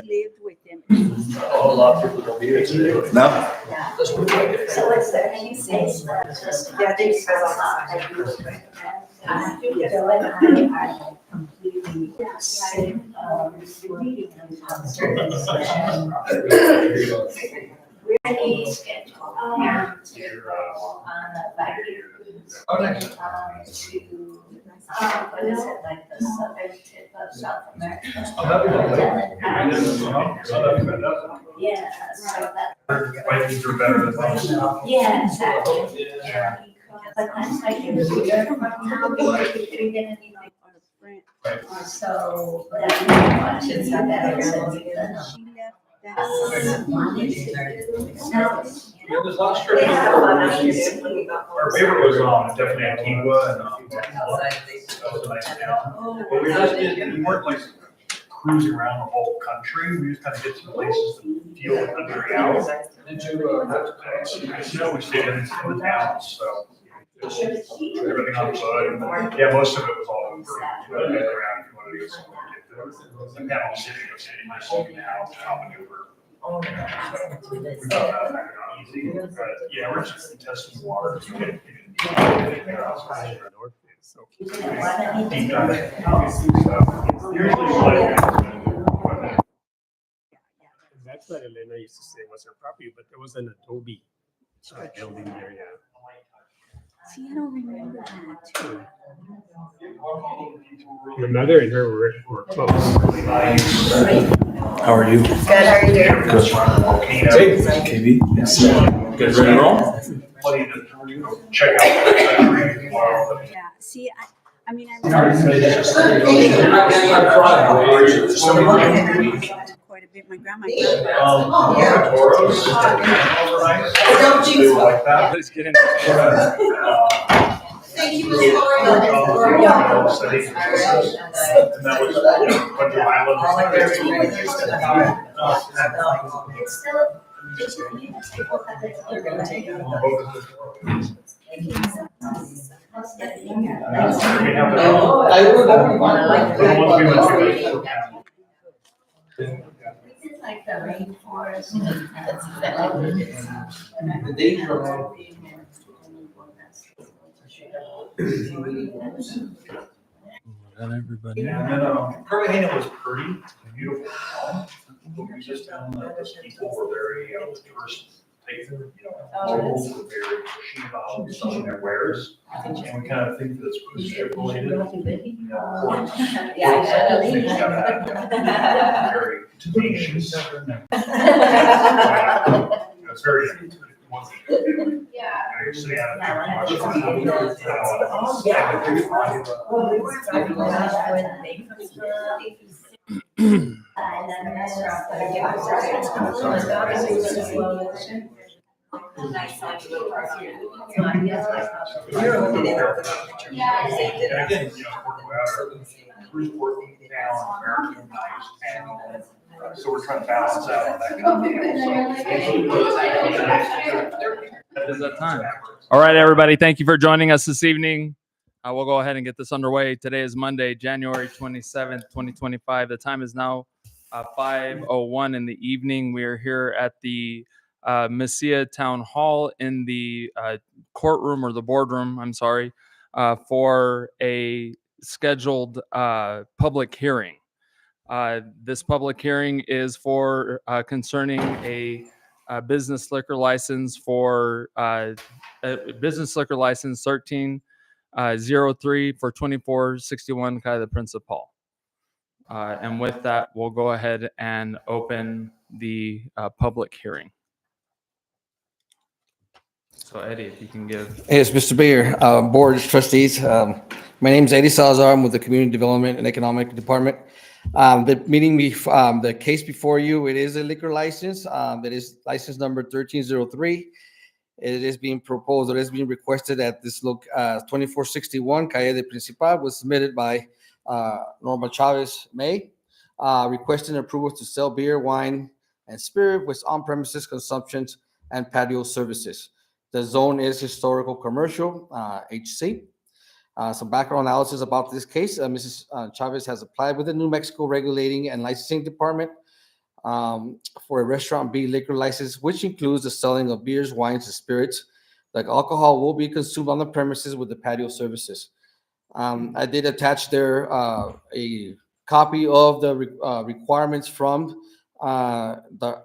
lived with them. A whole lot of people don't be here today. No. Yeah. So it's the key space. Yeah, they just goes outside. I completely sick of reading on certain sessions. Really schedule parents on a bike to, what is it, like the southern tip of South America? Yeah, so that. Vikings are better than us. Yeah, exactly. But that's like if you're from town, you didn't get anything on the print. So, but I watches that better since then. She left that. Yeah, there's a lot of strict. Our favorite was definitely Antigua and that was a nice town. But we weren't like cruising around the whole country. We just kind of get to places to feel the country out. Did you? We stayed in the towns, so. Everything on foot, and yeah, most of it was all over. Around if you wanted to go somewhere, get the panel city, now, maneuver. So we got that easy, but yeah, we're just testing water. So deep dive. That's what Elena used to say was her property, but there was an adobe building there, yeah. See, I don't remember that too. My mother and her were close. How are you? Good, how are you doing? Good. KB. Yes. Good. Ready to roll? Check out the country. Yeah, see, I mean, I'm. Quite a bit, my grandma. Toros. They were like that. Let's get into Thank you, Ms. Lori. And that was, a bunch of islands. It's still, people have it, you're gonna take it. It's like the rainforest. That's exactly what it is. The danger of everybody. And then, Cartagena was pretty beautiful town. We just found that the people were very, tourist type, locals were very pushy about selling their wares. And we kind of think that's cruise ship related. Very tenacious. It's very, Yeah. you're sitting at so we're trying to balance out that. It is that time. All right, everybody. Thank you for joining us this evening. We'll go ahead and get this underway. Today is Monday, January 27th, 2025. The time is now 5:01 in the evening. We are here at the Mesilla Town Hall in the courtroom or the boardroom, I'm sorry, for a scheduled public hearing. This public hearing is for concerning a business liquor license for business liquor license 1303 for 2461 Calle de Principal. And with that, we'll go ahead and open the public hearing. So Eddie, if you can give. Yes, Mr. Mayor, Board of Trustees. My name is Eddie Salazar. I'm with the Community Development and Economic Department. The case before you, it is a liquor license. That is license number 1303. It is being proposed, or it is being requested at this 2461 Calle de Principal, was submitted by Norma Chavez May, requesting approval to sell beer, wine, and spirit with on-premises consumptions and patio services. The zone is historical commercial, HC. Some background analysis about this case. Mrs. Chavez has applied with the New Mexico Regulating and Licensing Department for a restaurant B liquor license, which includes the selling of beers, wines, and spirits. Like alcohol will be consumed on the premises with the patio services. I did attach there a copy of the requirements from the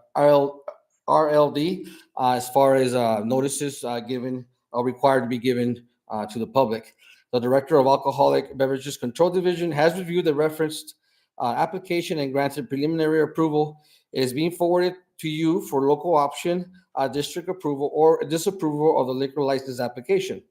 RLD as far as notices given are required to be given to the public. The Director of Alcoholic Beverages Control Division has reviewed the referenced application and granted preliminary approval. It is being forwarded to you for local option, district approval, or disapproval of the liquor license application.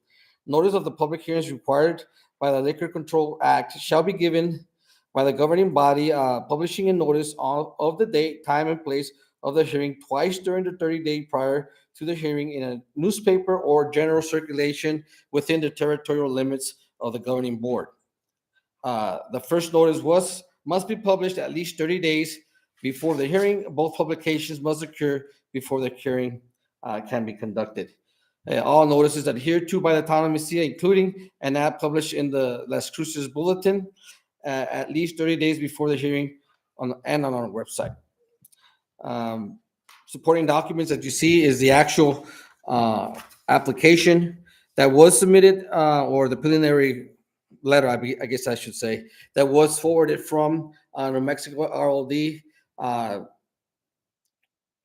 Notice of the public hearings required by the Liquor Control Act shall be given by the governing body, publishing a notice of the date, time, and place of the hearing twice during the 30-day prior to the hearing in a newspaper or general circulation within the territorial limits of the governing board. The first notice must be published at least 30 days before the hearing. Both publications must occur before the hearing can be conducted. All notices adhered to by the town of Mesilla, including an ad published in the Las Cruces Bulletin at least 30 days before the hearing and on our website. Supporting documents that you see is the actual application that was submitted, or the preliminary letter, I guess I should say, that was forwarded from New Mexico RLD,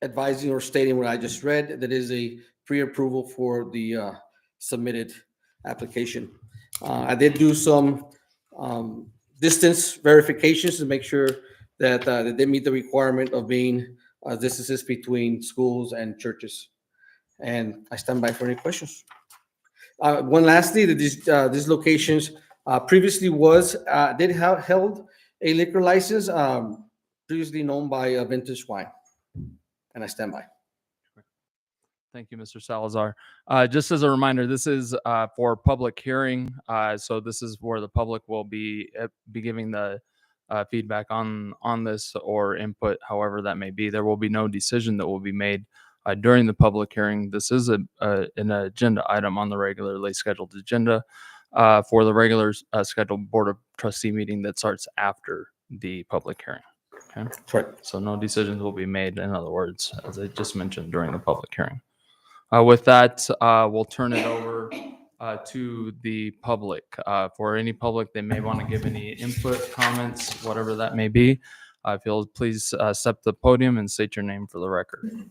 advising or stating what I just read, that is a pre-approval for the submitted application. I did do some distance verifications to make sure that they meet the requirement of being distances between schools and churches. And I stand by for any questions. One lastly, that these locations previously held a liquor license, previously known by Vintage Wine. And I stand by. Thank you, Mr. Salazar. Just as a reminder, this is for public hearing. So this is where the public will be giving the feedback on this or input, however that may be. There will be no decision that will be made during the public hearing. This is an agenda item on the regularly scheduled agenda for the regular scheduled Board of Trustee meeting that starts after the public hearing. Okay. Correct. So no decisions will be made, in other words, as I just mentioned, during the public hearing. With that, we'll turn it over to the public. For any public that may want to give any input, comments, whatever that may be, if you'll please step to the podium and state your name for the record.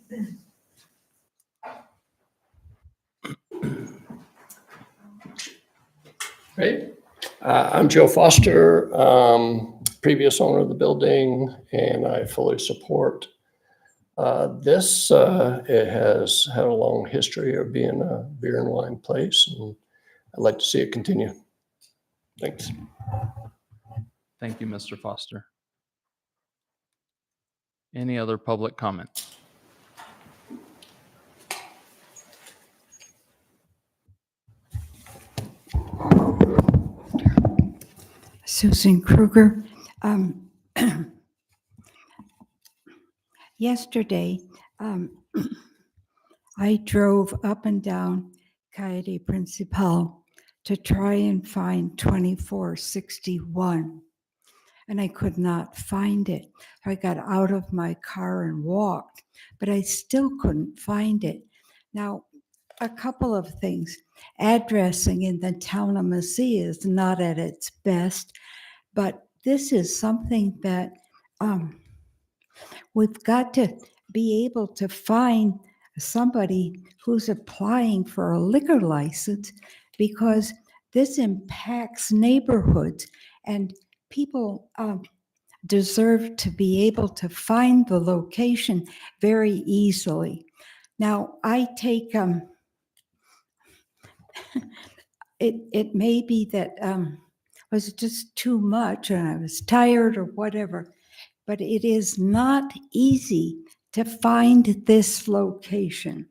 Great. I'm Joe Foster, previous owner of the building, and I fully support this. It has had a long history of being a beer and wine place, and I'd like to see it continue. Thanks. Thank you, Mr. Foster. Any other public comment? Susan Kruger. Yesterday, I drove up and down Calle Principal to try and find 2461, and I could not find it. I got out of my car and walked, but I still couldn't find it. Now, a couple of things. Addressing in the town of Mesilla is not at its best, but this is something that we've got to be able to find somebody who's applying for a liquor license, because this impacts neighborhoods, and people deserve to be able to find the location very easily. Now, I take it may be that was just too much and I was tired or whatever, but it is not easy to find this location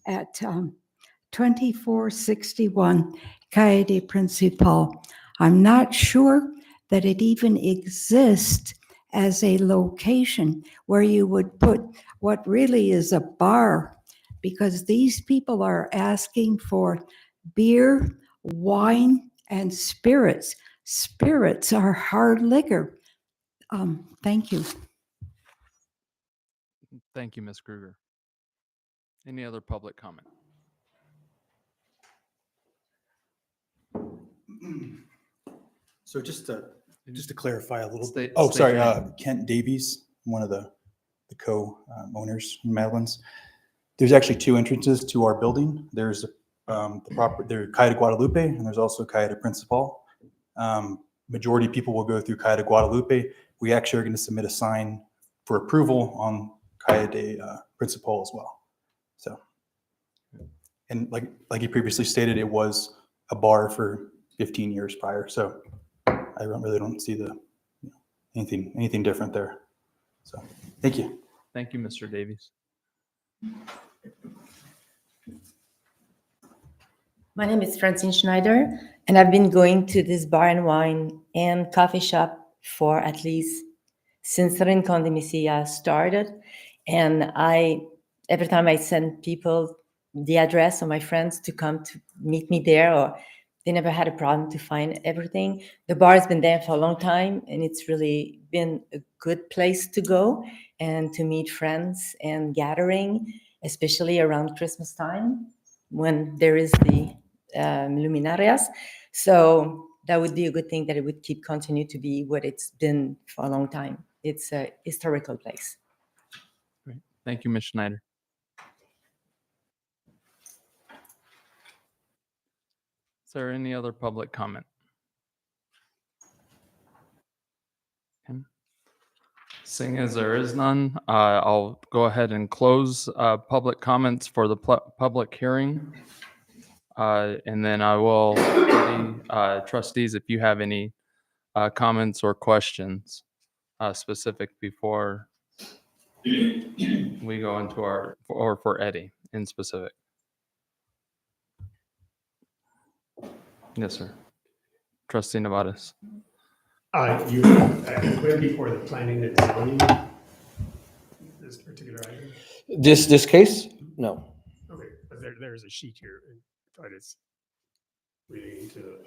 at 2461 Calle de Principal. I'm not sure that it even exists as a location where you would put what really is a bar, because these people are asking for beer, wine, and spirits. Spirits are hard liquor. Thank you. Thank you, Ms. Kruger. Any other public comment? So just to clarify a little State- bit. Oh, state sorry, your name. Kent Davies, one of the co-owners in Madeline's. There's actually two entrances to our building. There's there's Calle de Guadalupe, and there's also Calle de Principal. Majority of people will go through Calle de Guadalupe. We actually are going to submit a sign for approval on Calle de Principal as well. So, and like you previously stated, it was a bar for 15 years prior. So I really don't see anything different there. So thank you. Thank you, Mr. Davies. My name is Francine Schneider, and I've been going to this bar and wine and coffee shop for at least since Rincon de Mesilla started. And every time I send people the address of my friends to come to meet me there, or they never had a problem to find everything. The bar has been there for a long time, and it's really been a good place to go and to meet friends and gathering, especially around Christmas time when there is the luminarias. So that would be a good thing, that it would continue to be what it's been for a long time. It's a historical place. Great. Thank you, Ms. Schneider. Is there any other public comment? Okay. Seeing as there is none, I'll go ahead and close public comments for the public hearing. And then I will, trustees, if you have any comments or questions specific before we go into or for Eddie in specific. Yes, sir. Trustee Nevadas. You went before the planning and zoning, this particular item? This case? No. Okay, but there's a sheet here, and try to reading into the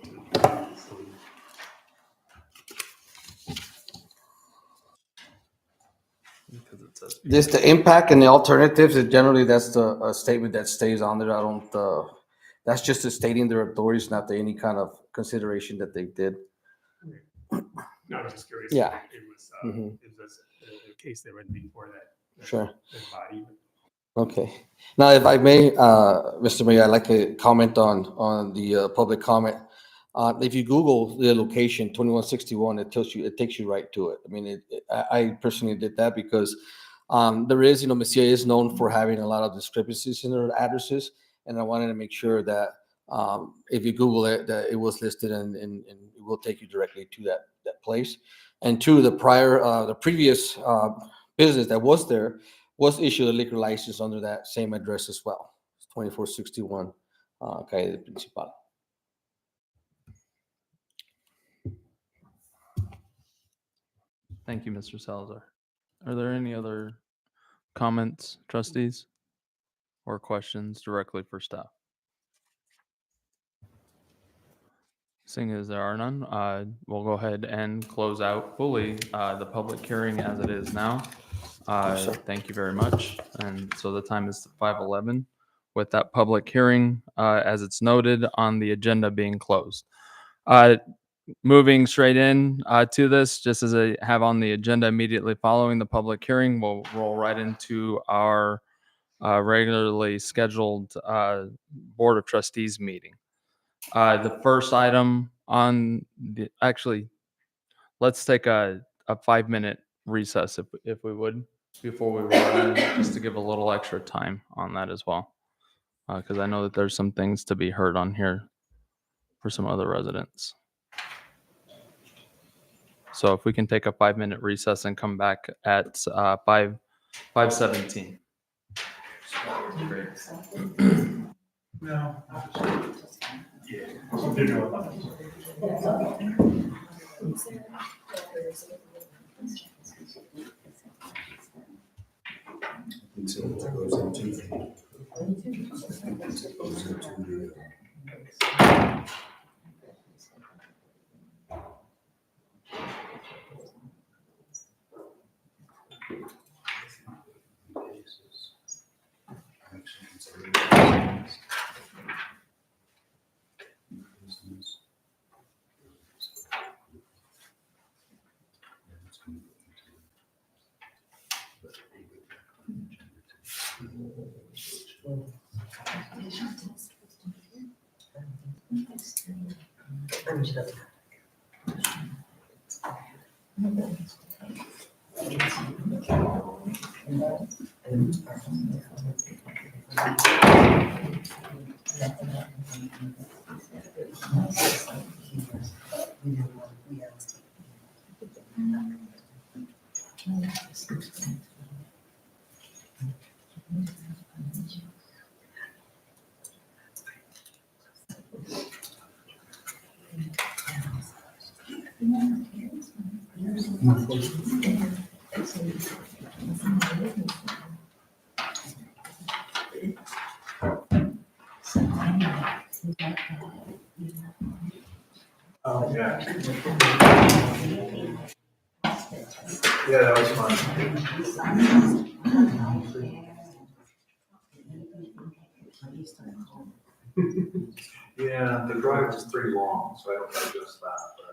Because it says This, the impact and the alternatives, is generally that's a statement that stays on there. I don't, that's just a stating their authorities, not any kind of consideration that they did. No, I was just curious. Yeah. It was, Mhm. it was a case that went before that. Sure. That body. Okay. Now, if I may, Mr. Mayor, I'd like to comment on the public comment. If you Google the location 2161, it takes you right to it. I mean, I personally did that because there is, Mesilla is known for having a lot of discrepancies in their addresses, and I wanted to make sure that if you Google it, that it was listed and it will take you directly to that place. And two, the previous business that was there was issued a liquor license under that same address as well. It's 2461 Calle de Principal. Thank you, Mr. Salazar. Are there any other comments, trustees, or questions directly for staff? Seeing as there are none, we'll go ahead and close out fully the public hearing as it is now. Thank you very much. And so the time is 5:11 with that public hearing, as it's noted on the agenda, being closed. Moving straight in to this, just as I have on the agenda immediately following the public hearing, we'll roll right into our regularly scheduled Board of Trustees meeting. The first item on let's take a 5-minute recess if we would, before we roll in, just to give a little extra time on that as well. Because I know that there's some things to be heard on here for some other residents. So if we can take a 5-minute recess and come back at 5:17. No. Yeah. They're doing Until it goes into Oh, yeah. Yeah, that was fun. Yeah, the drive is pretty long, so I don't know just that, but.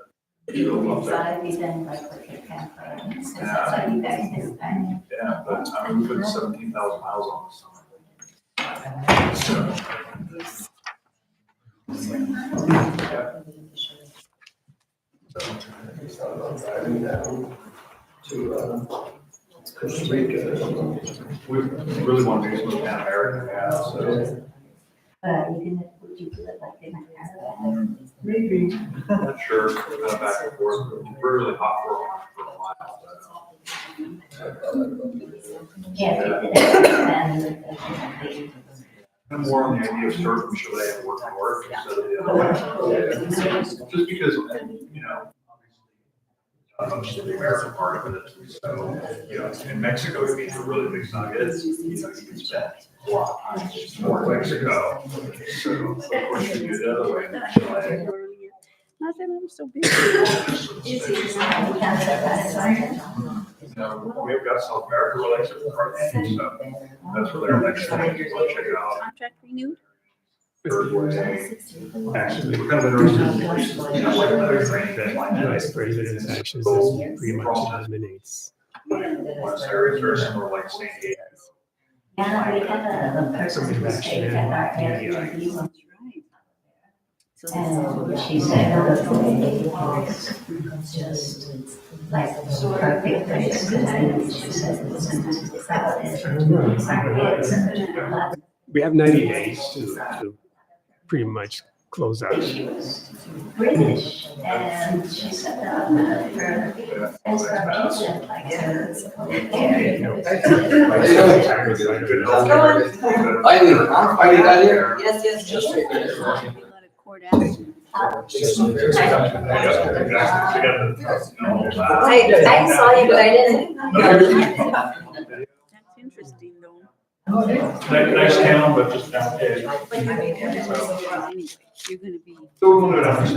Inside, we then like with your camper, and it's outside you guys do, and Yeah, but I'm putting 17,000 miles on this. Driving down to Costa Rica. We really want to do some Pan American, yeah, so. would you do it like in a caravan? Maybe. Not sure, back and forth, we're really hot for a while, Yeah. I'm more on the idea of starting from Chile and working north instead of the other way. Just because, you know, obviously the American part of it, so, you know, in Mexico, you meet the really big nuggets, you know, you can spend a lot of time just more in Mexico. So, of course, you do it the other way in Chile. Not that I'm so big. You know, we've got South America relations with our nation, so that's where their next thing is, let's check it out. Contract renewed? Actually, We're kind of interested in, you know, like another the training like vice that. president's actions pretty much eliminates. Buenos Aires or somewhere like San Diego. Yeah, we had a person who stayed at our Airbnb once. And she said, oh, it's just like perfect place. And she said, it's crowded. We have 90 days to pretty much close out. British, and she said, for escapades, like, Finally got here? Yes, yes. Just take it. Court action. I saw you, but I didn't. That's interesting though. Nice town, but just down there. But you're anyway, you're gonna be. So we're going to down to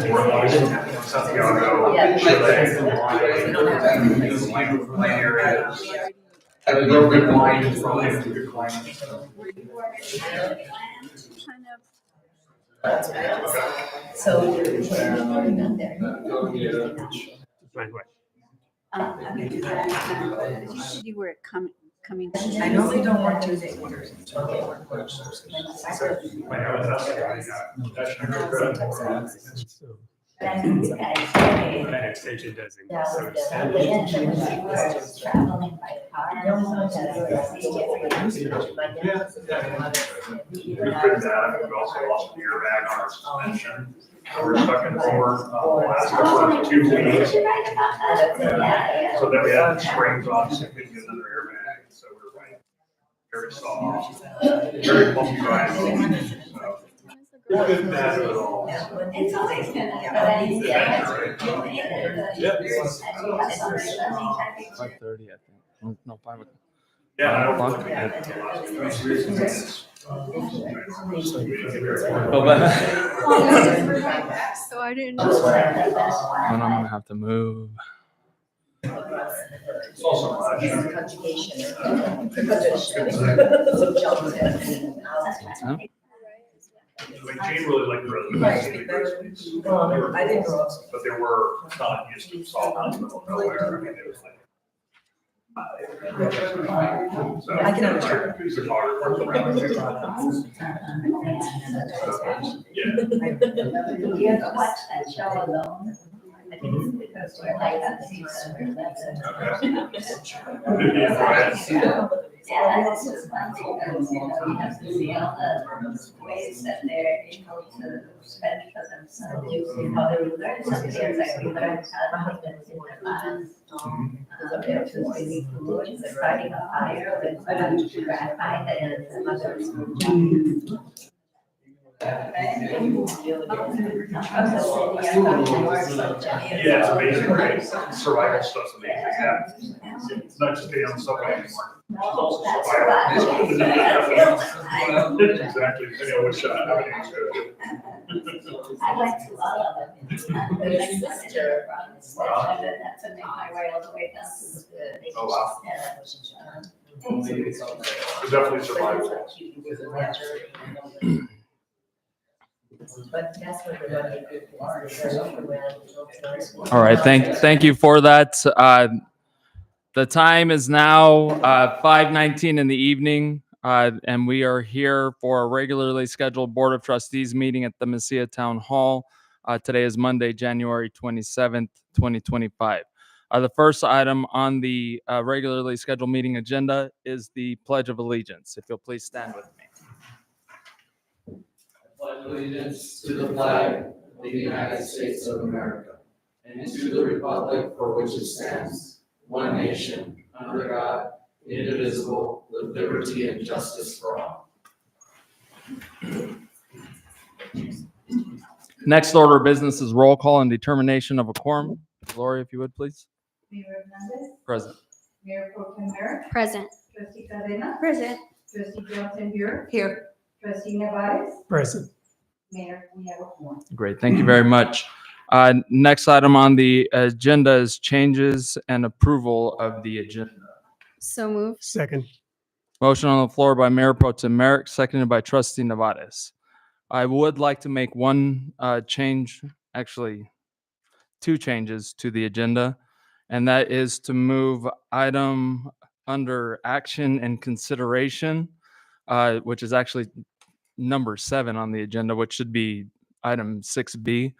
Santiago, Chile. Have a real good wine, it's probably a good wine. Kind of. So you're already done there. Plan what? You said you were coming. I normally don't work Tuesday mornings. So And you guys, that extension doesn't. So it's standard. traveling by car. We couldn't have, we also lost an airbag on our suspension. So we're stuck in Alaska for 2 weeks. So then we had the springs on, so we couldn't get another airbag. So we were like very soft, very bumpy ride. So we couldn't have it at all. It's always gonna be. Five 30, I think. No, 5 o'clock. Yeah, I don't Fuck. know. So I didn't. And I'm gonna have to move. It's also much. Like Jane really liked the residency. I didn't grow up. But they were not used to salt out in the middle of nowhere. I mean, it was like. So, I can understand. Photographer. Yeah. You ever watch that show Alone? I think it's because we're like that season. Yeah, that's just one thing, because, you have to see all the ways that they're able to spend for themselves. How they learn something, it's like we learned husbands in their lives. They're choosing food, they're fighting a fire, they're gratifying the mothers. Yeah, it's amazing, right? Survival stuff's amazing, yeah. It's not just being on the subway anymore. It's also survival. Exactly, I know which, everything's good. I went to all of them. My sister brought this, and then that's to make my way all the way down to the. Oh, wow. It's definitely survival. But that's what the money for. All right, thank you for that. The time is now 5:19 in the evening, and we are here for a regularly scheduled Board of Trustees meeting at the Mesilla Town Hall. Today is Monday, January 27th, 2025. The first item on the regularly scheduled meeting agenda is the Pledge of Allegiance. If you'll please stand with me. Pledge allegiance to the flag of the United States of America and to the republic for which it stands, one nation, under God, indivisible, with liberty and justice for all. Next order of business is roll call and determination of a quorum. Gloria, if you would, please. Mayor Hernandez. Present. Mayor Pro Tem Merrick. Present. Trustee Cadena. Present. Trustee Johnson Burr. Here. Trustee Nevares. Present. Mayor, we have a quorum. Great, thank you very much. Next item on the agenda is changes and approval of the agenda. So move. Second. Motion on the floor by Mayor Pro Tem Merrick, seconded by Trustee Nevares. I would like to make one change, actually two changes to the agenda, and that is to move item under action and consideration, which is actually number 7 on the agenda, which should be item 6B,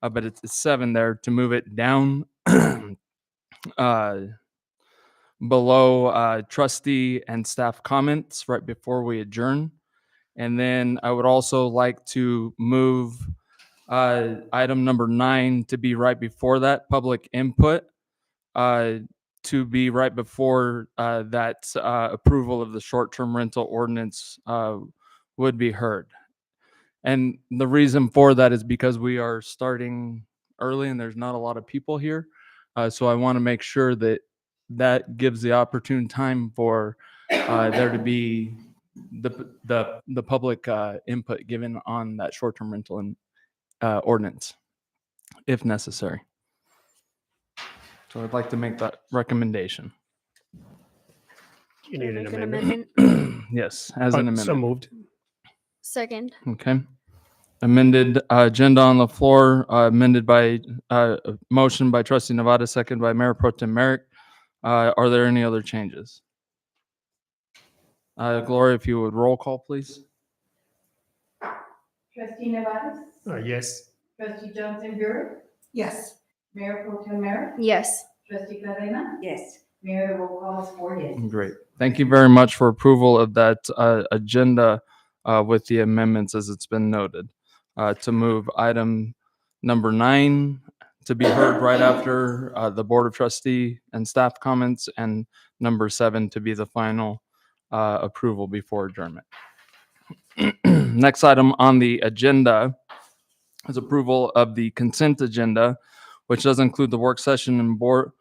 but it's 7 there, to move it down below trustee and staff comments right before we adjourn. And then I would also like to move item number 9 to be right before that, public input, to be right before that approval of the short-term rental ordinance would be heard. And the reason for that is because we are starting early and there's not a lot of people here. So I want to make sure that that gives the opportune time for there to be the public input given on that short-term rental and ordinance, if necessary. So I'd like to make that recommendation. You need an Make an amendment. Yes, as an So amendment. moved. Second. Okay. Amended agenda on the floor, amended by motion by Trustee Nevada, second by Mayor Pro Tem Merrick. Are there any other changes? Gloria, if you would roll call, please. Trustee Nevares. Yes. Trustee Johnson Burr. Yes. Mayor Pro Tem Merrick. Yes. Trustee Cadena. Yes. Mayor, the roll call is 4 yes. Great. Thank you very much for approval of that agenda with the amendments as it's been noted. To move item number 9 to be heard right after the Board of Trustee and staff comments, and number 7 to be the final approval before adjournment. Next item on the agenda is approval of the consent agenda, which does include the work session and board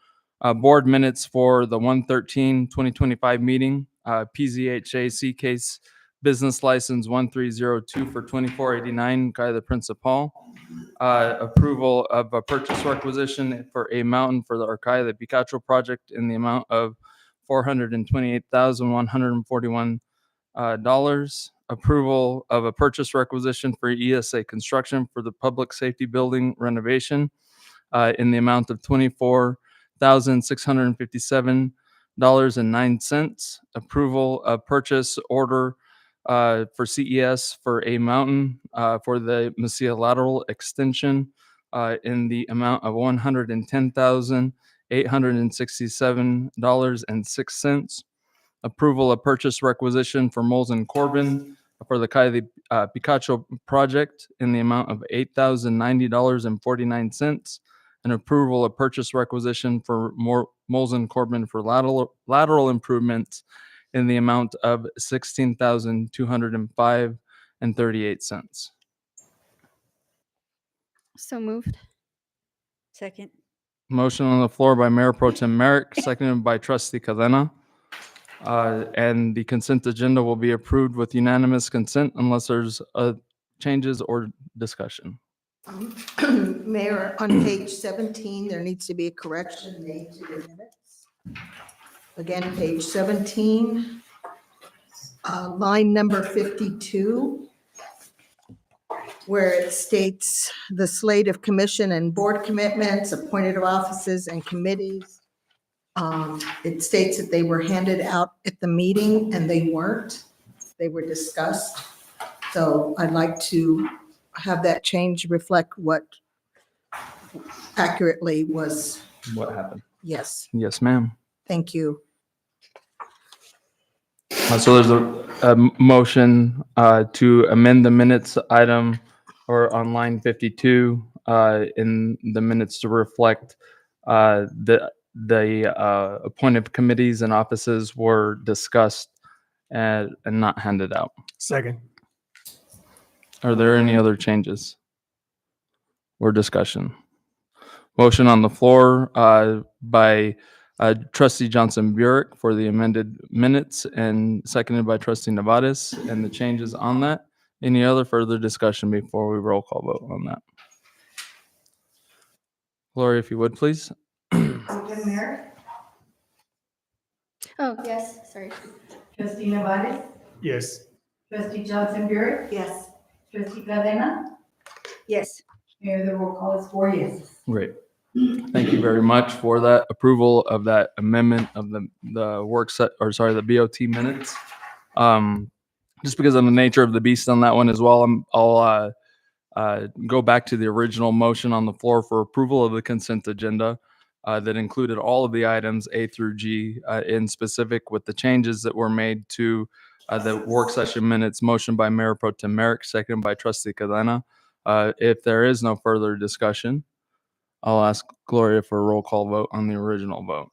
minutes for the 1/13/2025 meeting, PZHAC case business license 1302 for 2489 Calle de Principal. Approval of a purchase requisition for a mountain for the Arcadia de Picacho project in the amount of $428,141. Approval of a purchase requisition for ESA construction for the public safety building renovation in the amount of $24,657.09. Approval of purchase order for CES for a mountain for the Mesilla lateral extension in the amount of $110,867.06. Approval of purchase requisition for Moles and Corbin for the Calle Picacho project in the amount of $8,090.49. And approval of purchase requisition for Moles and Corbin for lateral improvements in the amount of $16,205.38. So moved. Second. Motion on the floor by Mayor Pro Tem Merrick, seconded by Trustee Cadena. And the consent agenda will be approved with unanimous consent unless there's changes or discussion. Mayor, on page 17, there needs to be a correction made to the minutes. Again, page 17, line number 52, where it states the slate of commission and board commitments, appointed offices and committees. It states that they were handed out at the meeting and they weren't. They were discussed. So I'd like to have that change reflect what accurately was. What happened? Yes, Yes, ma'am. thank you. So there's a motion to amend the minutes item or on line 52 in the minutes to reflect the appointed committees and offices were discussed and not handed out. Second. Are there any other changes or discussion? Motion on the floor by Trustee Johnson Burek for the amended minutes and seconded by Trustee Nevadas and the changes on that. Any other further discussion before we roll call vote on that? Gloria, if you would, please. Oh, yes, sorry. Trustee Nevares. Yes. Trustee Johnson Burek. Yes. Trustee Cadena. Yes. Mayor, the roll call is 4 yeses. Great. Thank you very much for that approval of that amendment of the work set, or sorry, the BOT minutes. Just because of the nature of the beast on that one as well, I'll go back to the original motion on the floor for approval of the consent agenda that included all of the items A through G in specific with the changes that were made to the work session minutes. Motion by Mayor Pro Tem Merrick, seconded by Trustee Cadena. If there is no further discussion, I'll ask Gloria for a roll call vote on the original vote.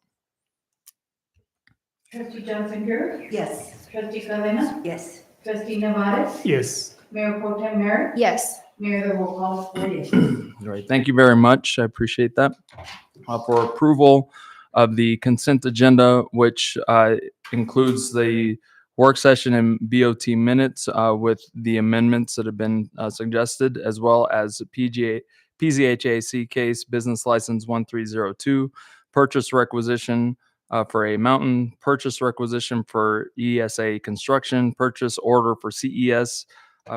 Trustee Johnson Burek. Yes. Trustee Cadena. Yes. Trustee Nevares. Yes. Mayor Pro Tem Merrick. Yes. Mayor, the roll call is 4 yeses. All right, thank you very much. I appreciate that. For approval of the consent agenda, which includes the work session and BOT minutes with the amendments that have been suggested, as well as PZHAC case business license 1302, purchase requisition for a mountain, purchase requisition for ESA construction, purchase order for CES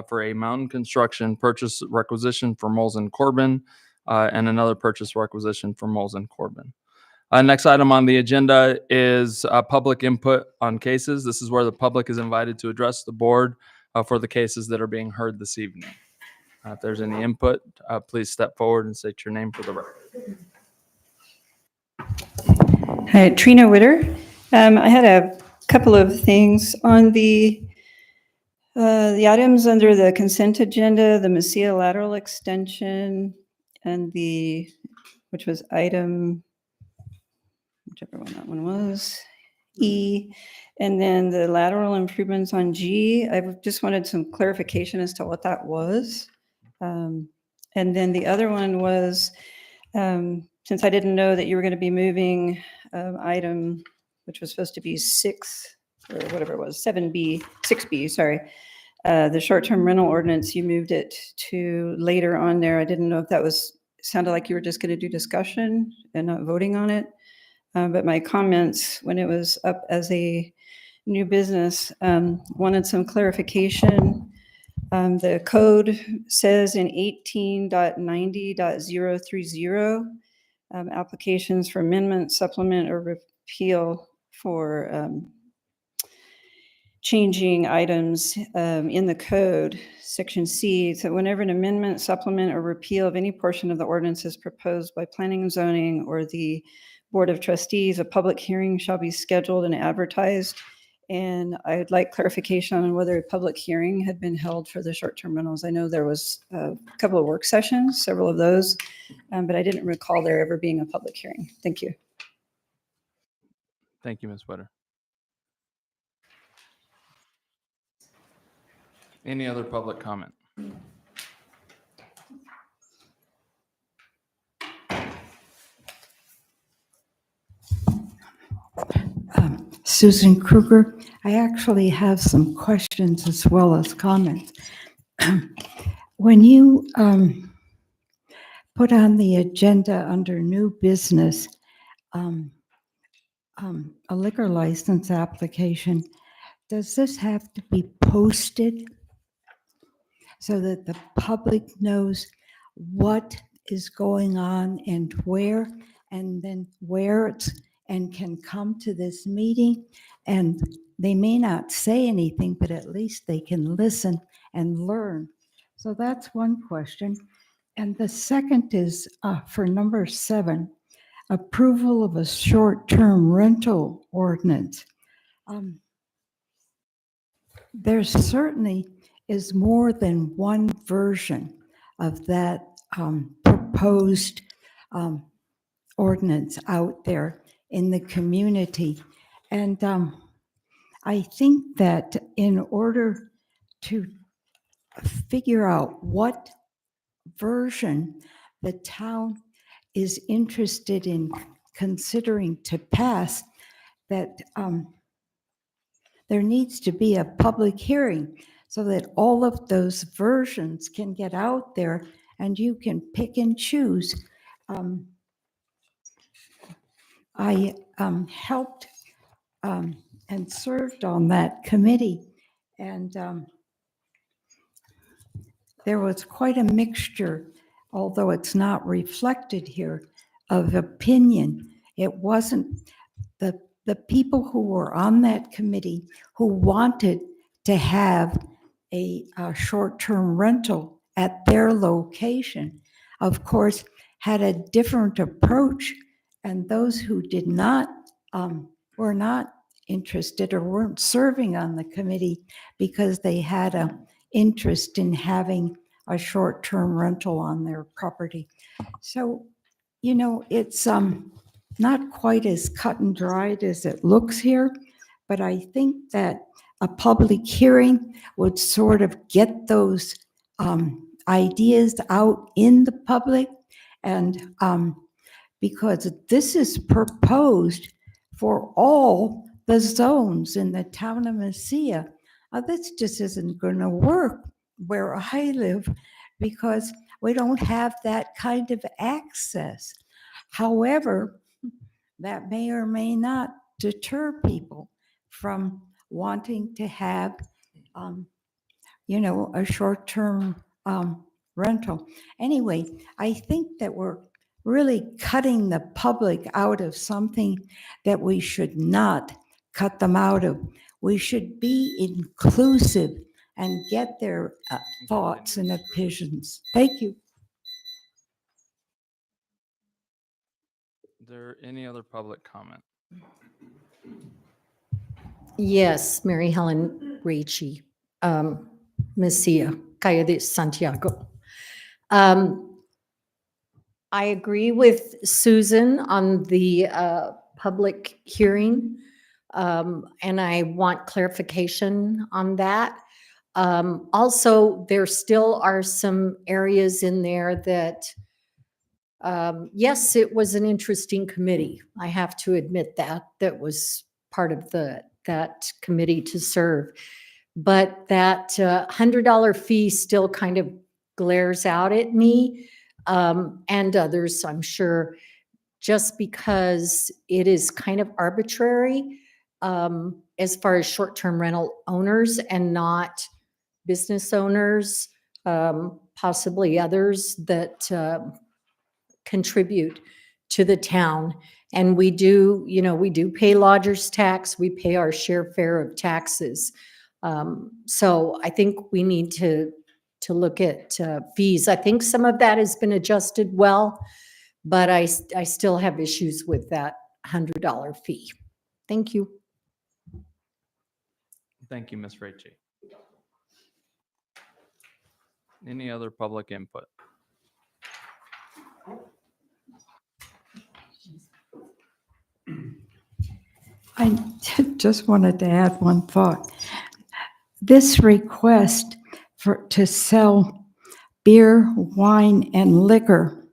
for a mountain construction, purchase requisition for Moles and Corbin, and another purchase requisition for Moles and Corbin. Next item on the agenda is public input on cases. This is where the public is invited to address the board for the cases that are being heard this evening. If there's any input, please step forward and state your name for the record. Hi, Trina Witter. I had a couple of things on the items under the consent agenda, the Mesilla lateral extension and which was item, whichever one that one was, E, and then the lateral improvements on G. I just wanted some clarification as to what that was. And then the other one was, since I didn't know that you were going to be moving item, which was supposed to be 6 or whatever it was, 6B, sorry. The short-term rental ordinance, you moved it to later on there. I didn't know if that sounded like you were just going to do discussion and not voting on it. But my comments when it was up as a new business wanted some clarification. The code says in 18.90.030, applications for amendment, supplement, or repeal for changing items in the code, section C, so whenever an amendment, supplement, or repeal of any portion of the ordinance is proposed by planning and zoning or the Board of Trustees, a public hearing shall be scheduled and advertised. And I'd like clarification on whether a public hearing had been held for the short-term rentals. I know there was a couple of work sessions, several of those, but I didn't recall there ever being a public hearing. Thank you. Thank you, Ms. Wetter. Any other public comment? Susan Kruger, I actually have some questions as well as comments. When you put on the agenda under new business, a liquor license application, does this have to be posted so that the public knows what is going on and then where it's, and can come to this meeting? And they may not say anything, but at least they can listen and learn. So that's one question. And the second is for number 7, approval of a short-term rental ordinance. There certainly is more than one version of that proposed ordinance out there in the community. And I think that in order to figure out what version the town is interested in considering to pass, that there needs to be a public hearing so that all of those versions can get out there and you can pick and choose. I helped and served on that committee, and there was quite a mixture, although it's not reflected here, of opinion. It wasn't the people who were on that committee who wanted to have a short-term rental at their location, of course, had a different approach, and those who did not, were not interested or weren't serving on the committee because they had an interest in having a short-term rental on their property. So, you know, it's not quite as cut and dried as it looks here, but I think that a public hearing would sort of get those ideas out in the public, and because this is proposed for all the zones in the town of Mesilla. This just isn't going to work where I live because we don't have that kind of access. However, that may or may not deter people from wanting to have, you know, a short-term rental. Anyway, I think that we're really cutting the public out of something that we should not cut them out of. We should be inclusive and get their thoughts and opinions. Thank you. Is there any other public comment? Yes, Mary Helen Ricci, Mesilla, Calle de Santiago. I agree with Susan on the public hearing, and I want clarification on that. Also, there still are some areas in there that, yes, it was an interesting committee. I have to admit that was part of that committee to serve. But that $100 fee still kind of glares out at me, and others, I'm sure, just because it is kind of arbitrary as far as short-term rental owners and not business owners, possibly others that contribute to the town. And we do, you know, we do pay lodger's tax, we pay our share fare of taxes. So I think we need to look at fees. I think some of that has been adjusted well, but I still have issues with that $100 fee. Thank you. Thank you, Ms. Ricci. Any other public input? I just wanted to add one thought. This request to sell beer, wine, and liquor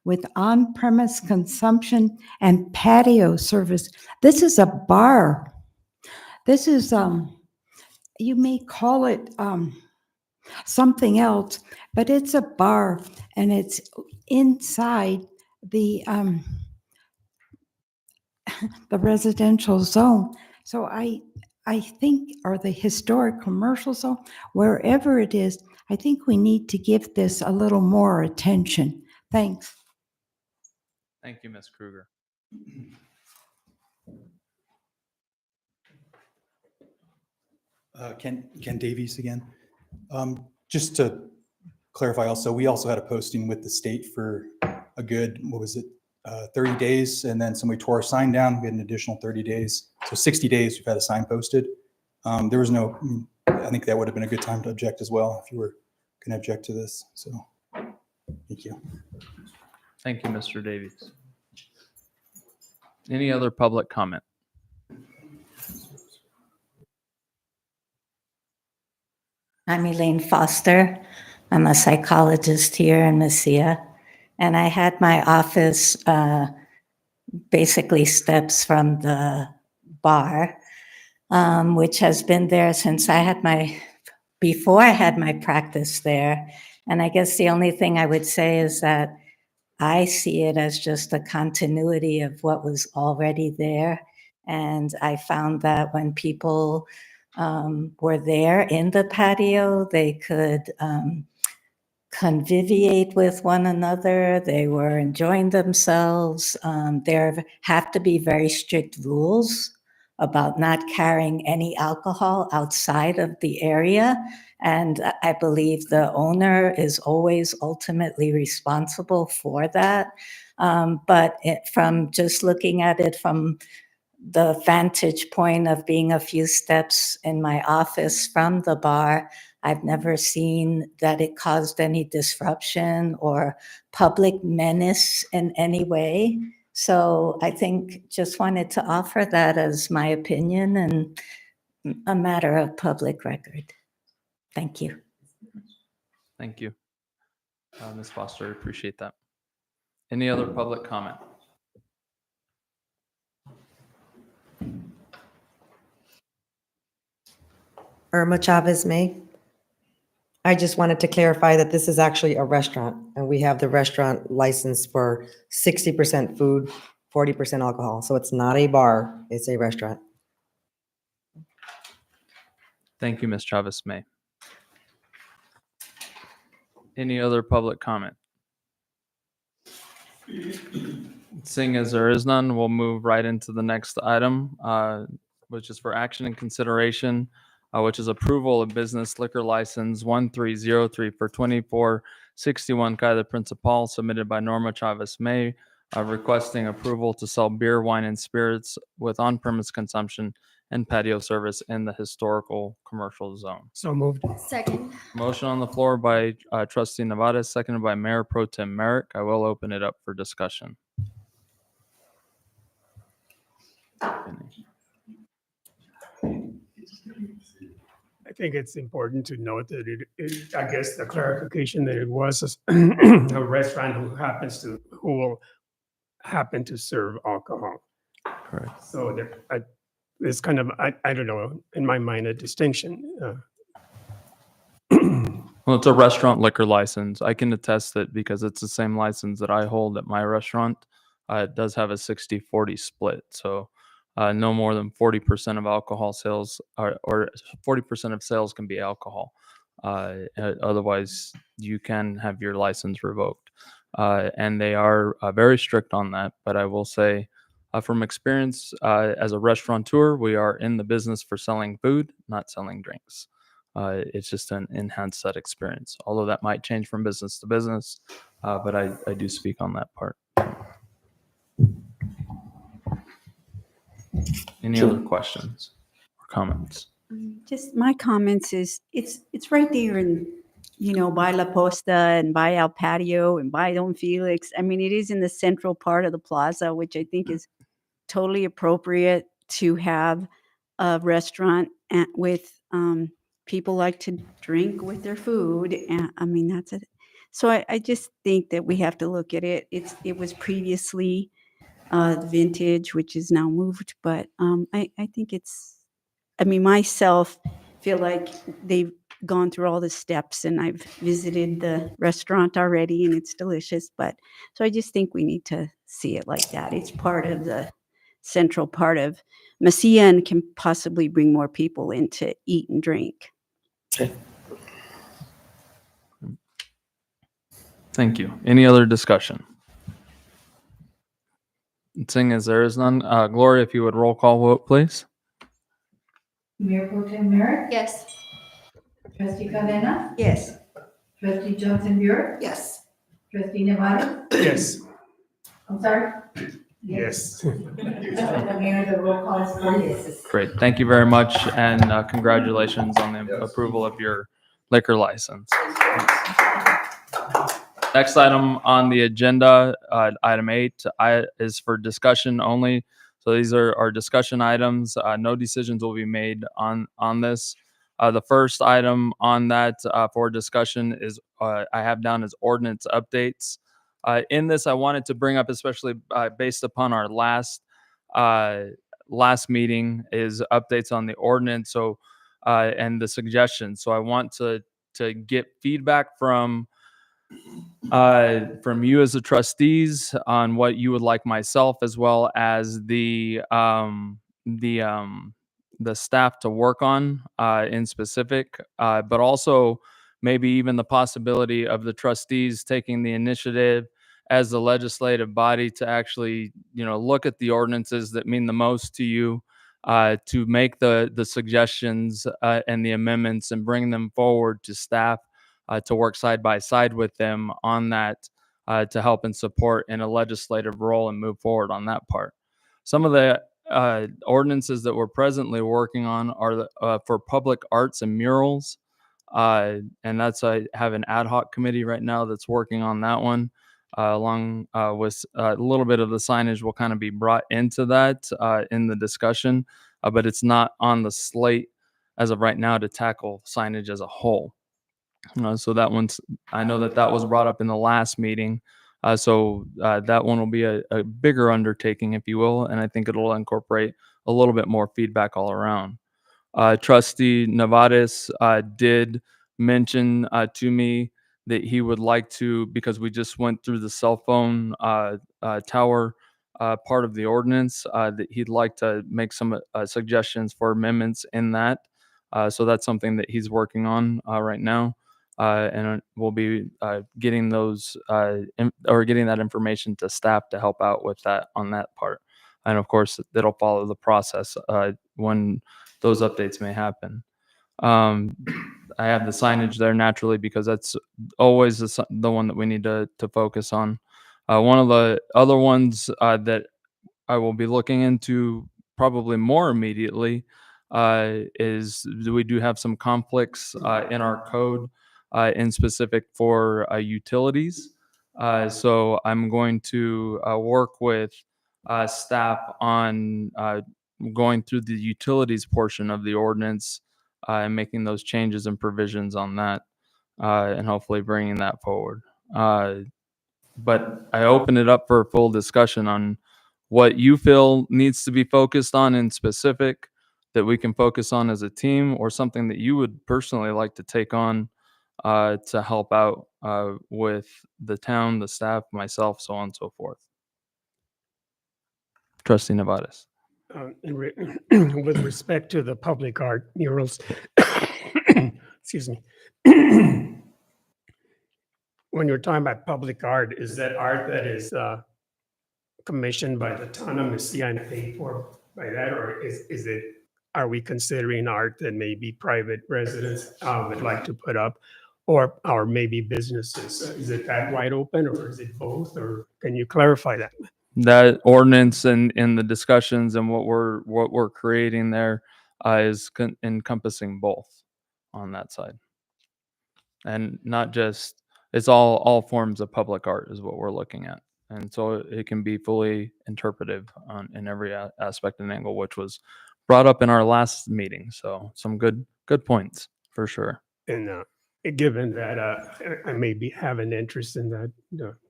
with on-premise consumption and patio service. This is a bar. This is, you may call it something else, but it's a bar and it's inside the residential zone. So I think, or the historic commercial zone, wherever it is, I think we need to give this a little more attention. Thanks. Thank you, Ms. Kruger. Ken Davies again. Just to clarify also, we also had a posting with the state for a good, 30 days, and then somebody tore our sign down. We had an additional 30 days. So 60 days we've had a sign posted. There was no, I think that would have been a good time to object as well if you were going to object to this. So thank you. Thank you, Mr. Davies. Any other public comment? I'm Elaine Foster. I'm a psychologist here in Mesilla, and I had my office basically steps from the bar, which has been there since before I had my practice there. And I guess the only thing I would say is that I see it as just a continuity of what was already there. And I found that when people were there in the patio, they could conviviate with one another. They were enjoying themselves. There have to be very strict rules about not carrying any alcohol outside of the area. And I believe the owner is always ultimately responsible for that. But from just looking at it from the vantage point of being a few steps in my office from the bar, I've never seen that it caused any disruption or public menace in any way. So I think just wanted to offer that as my opinion and a matter of public record. Thank you. Thank you. Ms. Foster, I appreciate that. Any other public comment? Irma Chavez May. I just wanted to clarify that this is actually a restaurant, and we have the restaurant license for 60% food, 40% alcohol. So it's not a bar, it's a restaurant. Thank you, Ms. Chavez May. Any other public comment? Seeing as there is none, we'll move right into the next item, which is for action and consideration, which is approval of business liquor license 1303 for 2461 Calle de Principal, submitted by Norma Chavez May, requesting approval to sell beer, wine, and spirits with on-premise consumption and patio service in the historical commercial zone. So moved. Second. Motion on the floor by Trustee Nevada, seconded by Mayor Pro Tem Merrick. I will open it up for discussion. I think it's important to note that I guess the clarification that it was a restaurant who will happen to serve alcohol. Correct. So it's kind of, I don't know, in my mind, a distinction. Well, it's a restaurant liquor license. I can attest that because it's the same license that I hold at my restaurant. It does have a 60-40 split. So no more than 40% of alcohol sales or 40% of sales can be alcohol. Otherwise, you can have your license revoked. And they are very strict on that. But I will say From experience as a restaurateur, we are in the business for selling food, not selling drinks. It's just an enhanced that experience, although that might change from business to business, but I do speak on that part. Any other questions or comments? Just my comments is it's right there in, by La Posta and by El Patio and by Don Felix. I mean, it is in the central part of the plaza, which I think is totally appropriate to have a restaurant with people like to drink with their food. And I mean, that's it. So I just think that we have to look at it. It was previously vintage, which is now moved, but I think I mean, myself feel like they've gone through all the steps and I've visited the restaurant already and it's delicious. But so I just think we need to see it like that. It's part of the central part of Mesilla and can possibly bring more people in to eat and drink. Okay. Thank you. Any other discussion? Seeing as there is none, Gloria, if you would roll call vote, please. Mayor Pro Tem Merrick, Yes. Trustee Cadena, Yes. Trustee Johnson Burek, Yes. Trustee Nevada. Yes. I'm sorry. Yes. Mayor, the roll call is 4 yeses. Great. Thank you very much. And congratulations on the approval of your liquor license. Next item on the agenda, item 8, is for discussion only. So these are our discussion items. No decisions will be made on this. The first item on that for discussion is I have down as ordinance updates. In this, I wanted to bring up, especially based upon our last meeting, is updates on the ordinance. So and the suggestions. So I want to get feedback from you as the trustees on what you would like myself as well as the staff to work on in specific, but also maybe even the possibility of the trustees taking the initiative as the legislative body to actually, look at the ordinances that mean the most to you, to make the suggestions and the amendments and bring them forward to staff to work side by side with them on that, to help and support in a legislative role and move forward on that part. Some of the ordinances that we're presently working on are for public arts and murals. And that's, I have an ad hoc committee right now that's working on that one, along with a little bit of the signage will kind of be brought into that in the discussion, but it's not on the slate as of right now to tackle signage as a whole. So that one's, I know that was brought up in the last meeting. So that one will be a bigger undertaking, if you will, and I think it'll incorporate a little bit more feedback all around. Trustee Nevades did mention to me that he would like to, because we just went through the cell phone tower part of the ordinance, that he'd like to make some suggestions for amendments in that. So that's something that he's working on right now. And we'll be getting those getting that information to staff to help out with that on that part. And of course, that'll follow the process when those updates may happen. I have the signage there naturally because that's always the one that we need to focus on. One of the other ones that I will be looking into probably more immediately is we do have some conflicts in our code in specific for utilities. So I'm going to work with staff on going through the utilities portion of the ordinance and making those changes and provisions on that, and hopefully bringing that forward. But I open it up for a full discussion on what you feel needs to be focused on in specific that we can focus on as a team, or something that you would personally like to take on to help out with the town, the staff, myself, so on and so forth. Trustee Nevades. With respect to the public art murals, excuse me. When you're talking about public art, is that art that is commissioned by the town of Mesilla and paid for by that, or is it, are we considering art that maybe private residents would like to put up, or maybe businesses? Is it that wide open, or is it both, or can you clarify that? That ordinance and in the discussions and what we're creating there is encompassing both on that side, and not just, it's all forms of public art is what we're looking at, and so it can be fully interpretive in every aspect and angle, which was brought up in our last meeting. So some good points for sure. And given that I maybe have an interest in that,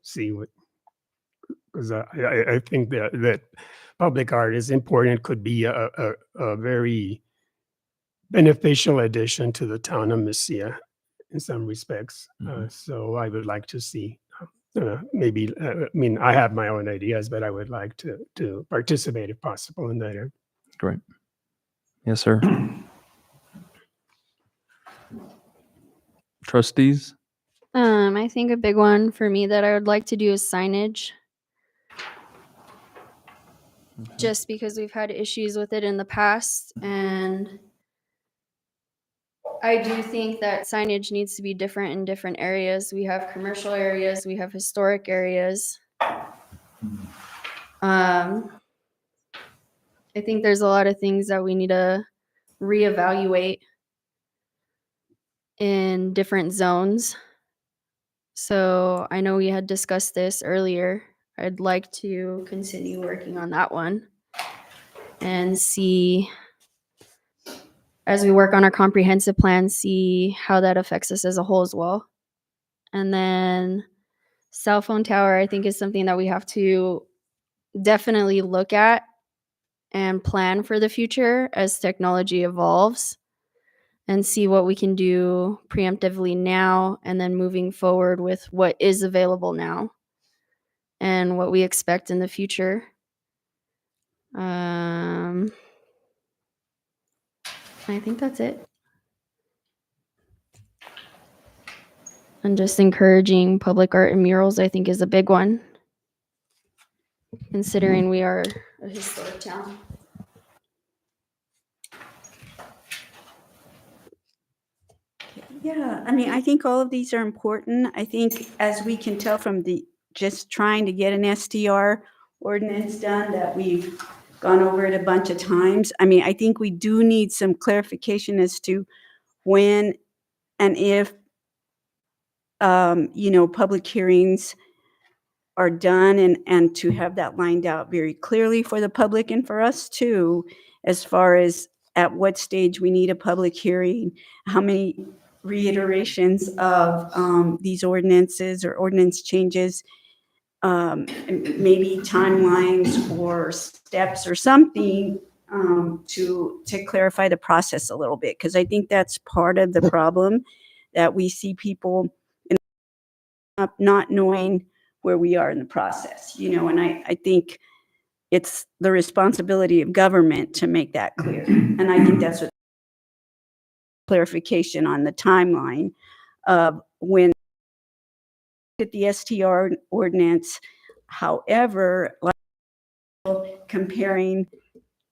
see what, because I think that public art is important, could be a very beneficial addition to the town of Mesilla in some respects. So I would like to see, maybe, I mean, I have my own ideas, but I would like to participate if possible in that area. Great. Yes, sir. Trustees? I think a big one for me that I would like to do is signage. Just because we've had issues with it in the past, and I do think that signage needs to be different in different areas. We have commercial areas, we have historic areas. I think there's a lot of things that we need to reevaluate in different zones. So I know we had discussed this earlier. I'd like to continue working on that one and see, as we work on our comprehensive plan, see how that affects us as a whole as well. And then cell phone tower, I think, is something that we have to definitely look at and plan for the future as technology evolves, and see what we can do preemptively now and then moving forward with what is available now and what we expect in the future. I think that's it. And just encouraging public art and murals, I think, is a big one, considering we are a historic town. Yeah, I mean, I think all of these are important. I think, as we can tell from the just trying to get an STR ordinance done, that we've gone over it a bunch of times. I mean, I think we do need some clarification as to when and if, public hearings are done, and to have that lined out very clearly for the public and for us too, as far as at what stage we need a public hearing, how many reiterations of these ordinances or ordinance changes, maybe timelines or steps or something, to clarify the process a little bit, because I think that's part of the problem, that we see people not knowing where we are in the process, and I think it's the responsibility of government to make that clear. And I think that's what clarification on the timeline of when at the STR ordinance. However, like comparing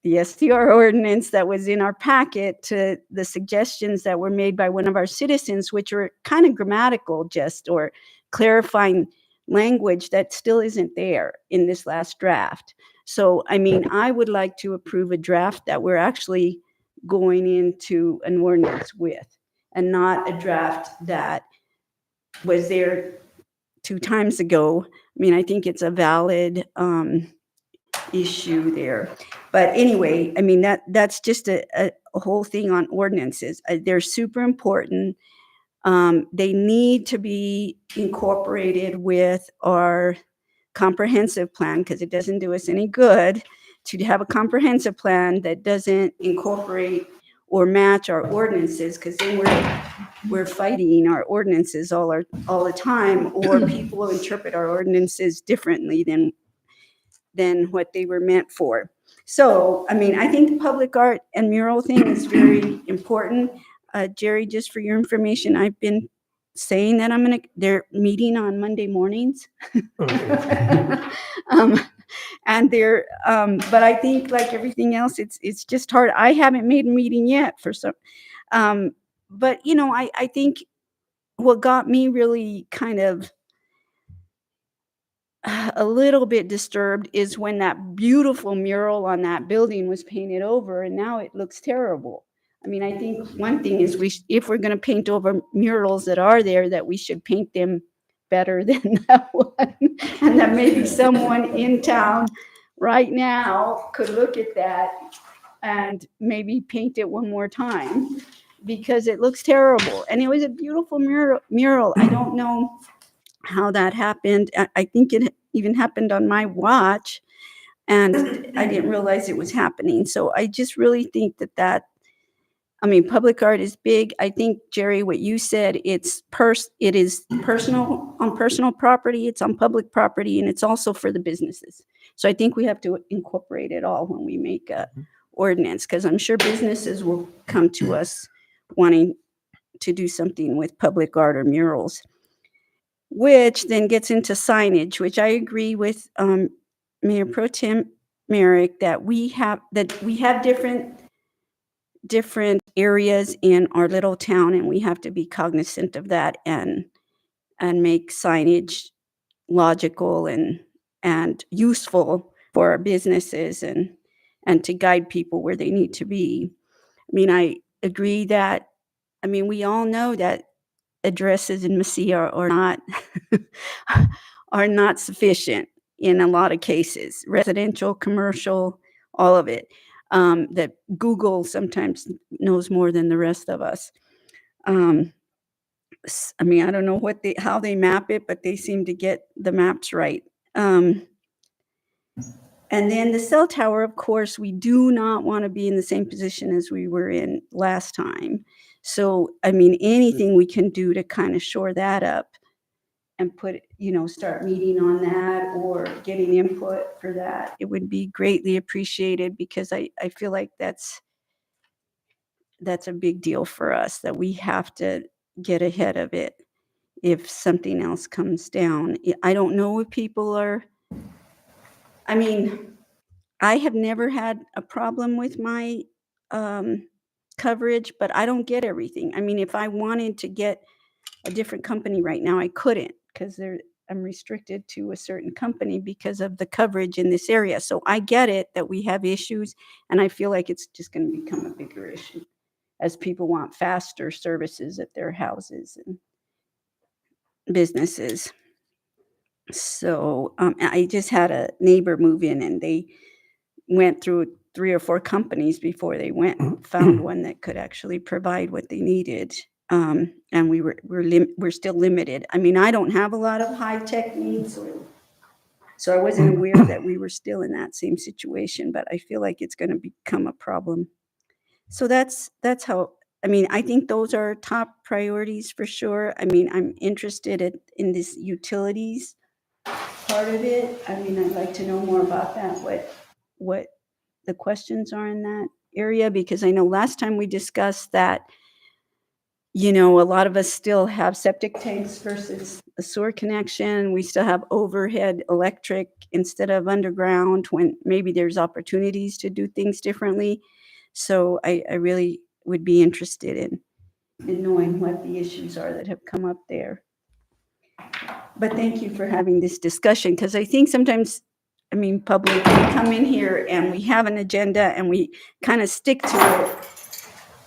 the STR ordinance that was in our packet to the suggestions that were made by one of our citizens, which were kind of grammatical just, or clarifying language that still isn't there in this last draft. So, I mean, I would like to approve a draft that we're actually going into an ordinance with, and not a draft that was there 2 times ago. I mean, I think it's a valid issue there. But anyway, I mean, that's just a whole thing on ordinances. They're super important. They need to be incorporated with our comprehensive plan, because it doesn't do us any good to have a comprehensive plan that doesn't incorporate or match our ordinances, because then we're fighting our ordinances all the time, or people will interpret our ordinances differently than what they were meant for. So, I mean, I think the public art and mural thing is very important. Jerry, just for your information, I've been saying that they're meeting on Monday mornings. And they're, but I think like everything else, it's just hard. I haven't made a meeting yet for some, but you know, I think what got me really kind of a little bit disturbed is when that beautiful mural on that building was painted over and now it looks terrible. I mean, I think one thing is if we're going to paint over murals that are there, that we should paint them better than that one. And that maybe someone in town right now could look at that and maybe paint it one more time because it looks terrible. And it was a beautiful mural. I don't know how that happened. I think it even happened on my watch and I didn't realize it was happening. So I just really think that I mean, public art is big. I think, Jerry, what you said, it is personal, on personal property, it's on public property, and it's also for the businesses. So I think we have to incorporate it all when we make a ordinance, because I'm sure businesses will come to us wanting to do something with public art or murals, which then gets into signage, which I agree with Mayor Pro Tem Merrick that we have different areas in our little town, and we have to be cognizant of that and make signage logical and useful for our businesses and to guide people where they need to be. I mean, I agree that, I mean, we all know that addresses in Mesilla are not are not sufficient in a lot of cases, residential, commercial, all of it. That Google sometimes knows more than the rest of us. I mean, I don't know how they map it, but they seem to get the maps right. And then the cell tower, of course, we do not want to be in the same position as we were in last time. So, I mean, anything we can do to kind of shore that up and start meeting on that or getting input for that, it would be greatly appreciated, because I feel like that's a big deal for us, that we have to get ahead of it if something else comes down. I don't know if people are, I mean, I have never had a problem with my coverage, but I don't get everything. I mean, if I wanted to get a different company right now, I couldn't, because I'm restricted to a certain company because of the coverage in this area. So I get it that we have issues, and I feel like it's just going to become a bigger issue as people want faster services at their houses and businesses. So I just had a neighbor move in, and they went through 3 or 4 companies before they found one that could actually provide what they needed. And we're still limited. I mean, I don't have a lot of high-tech needs, so I wasn't aware that we were still in that same situation, but I feel like it's going to become a problem. So that's how, I mean, I think those are top priorities for sure. I mean, I'm interested in this utilities part of it. I mean, I'd like to know more about that, what the questions are in that area, because I know last time we discussed that, a lot of us still have septic tanks versus a sewer connection. We still have overhead electric instead of underground, when maybe there's opportunities to do things differently. So I really would be interested in knowing what the issues are that have come up there. But thank you for having this discussion, because I think sometimes, I mean, public, we come in here and we have an agenda and we kind of stick to it.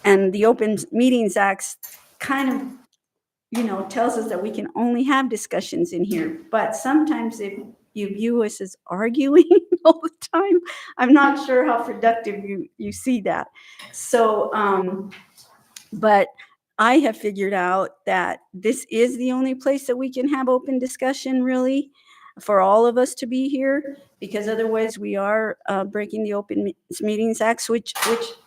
And the Open Meetings Act kind of, tells us that we can only have discussions in here. But sometimes if you view us as arguing all the time, I'm not sure how productive you see that. So, but I have figured out that this is the only place that we can have open discussion, really, for all of us to be here, because otherwise we are breaking the Open Meetings Act, which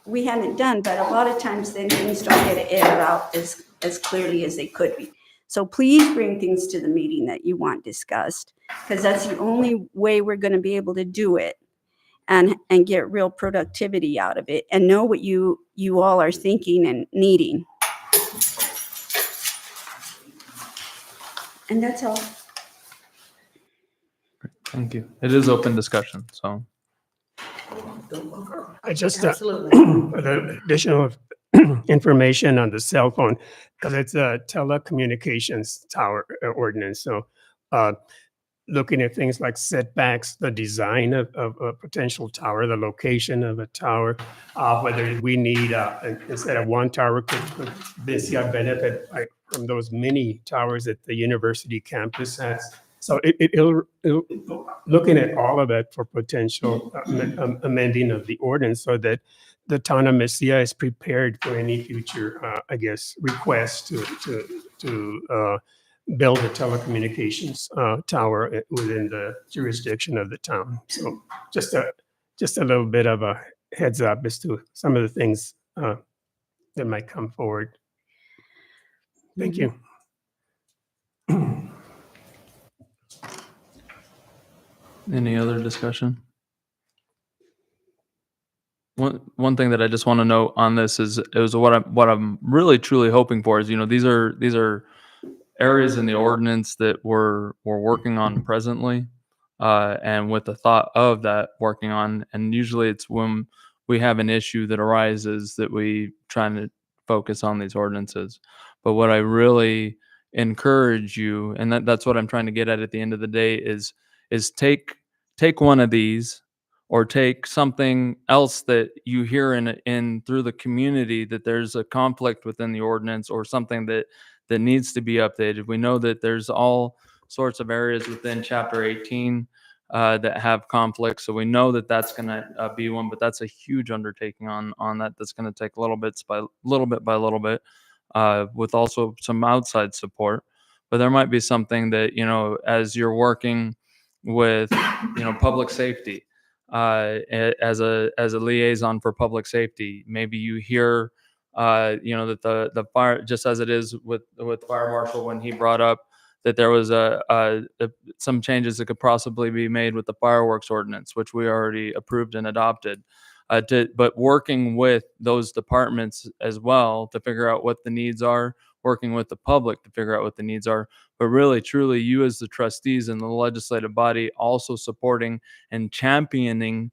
we haven't done, but a lot of times then things don't get aired out as clearly as they could be. So please bring things to the meeting that you want discussed, because that's the only way we're going to be able to do it and get real productivity out of it and know what you all are thinking and needing. And that's all. Thank you. It is open discussion, so. I just, Absolutely. the additional information on the cell phone, because it's a telecommunications tower ordinance. So looking at things like setbacks, the design of a potential tower, the location of a tower, whether we need, instead of one tower, could Mesilla benefit from those many towers that the university campus has? So it'll looking at all of that for potential amending of the ordinance so that the town of Mesilla is prepared for any future, I guess, requests to build a telecommunications tower within the jurisdiction of the town. So just a little bit of a heads up as to some of the things that might come forward. Thank you. Any other discussion? One thing that I just want to note on this is what I'm really truly hoping for is, these are areas in the ordinance that we're working on presently, and with the thought of that working on, and usually it's when we have an issue that arises that we trying to focus on these ordinances. But what I really encourage you, and that's what I'm trying to get at the end of the day, is take one of these, or take something else that you hear in through the community that there's a conflict within the ordinance, or something that needs to be updated. We know that there's all sorts of areas within Chapter 18 that have conflicts, so we know that that's going to be one. But that's a huge undertaking on that. That's going to take little bit by little bit, with also some outside support. But there might be something that, as you're working with, public safety, as a liaison for public safety, maybe you hear that the fire, just as it is with fire marshal, when he brought up that there was some changes that could possibly be made with the fireworks ordinance, which we already approved and adopted. But working with those departments as well to figure out what the needs are, working with the public to figure out what the needs are, but really, truly, you as the trustees and the legislative body also supporting and championing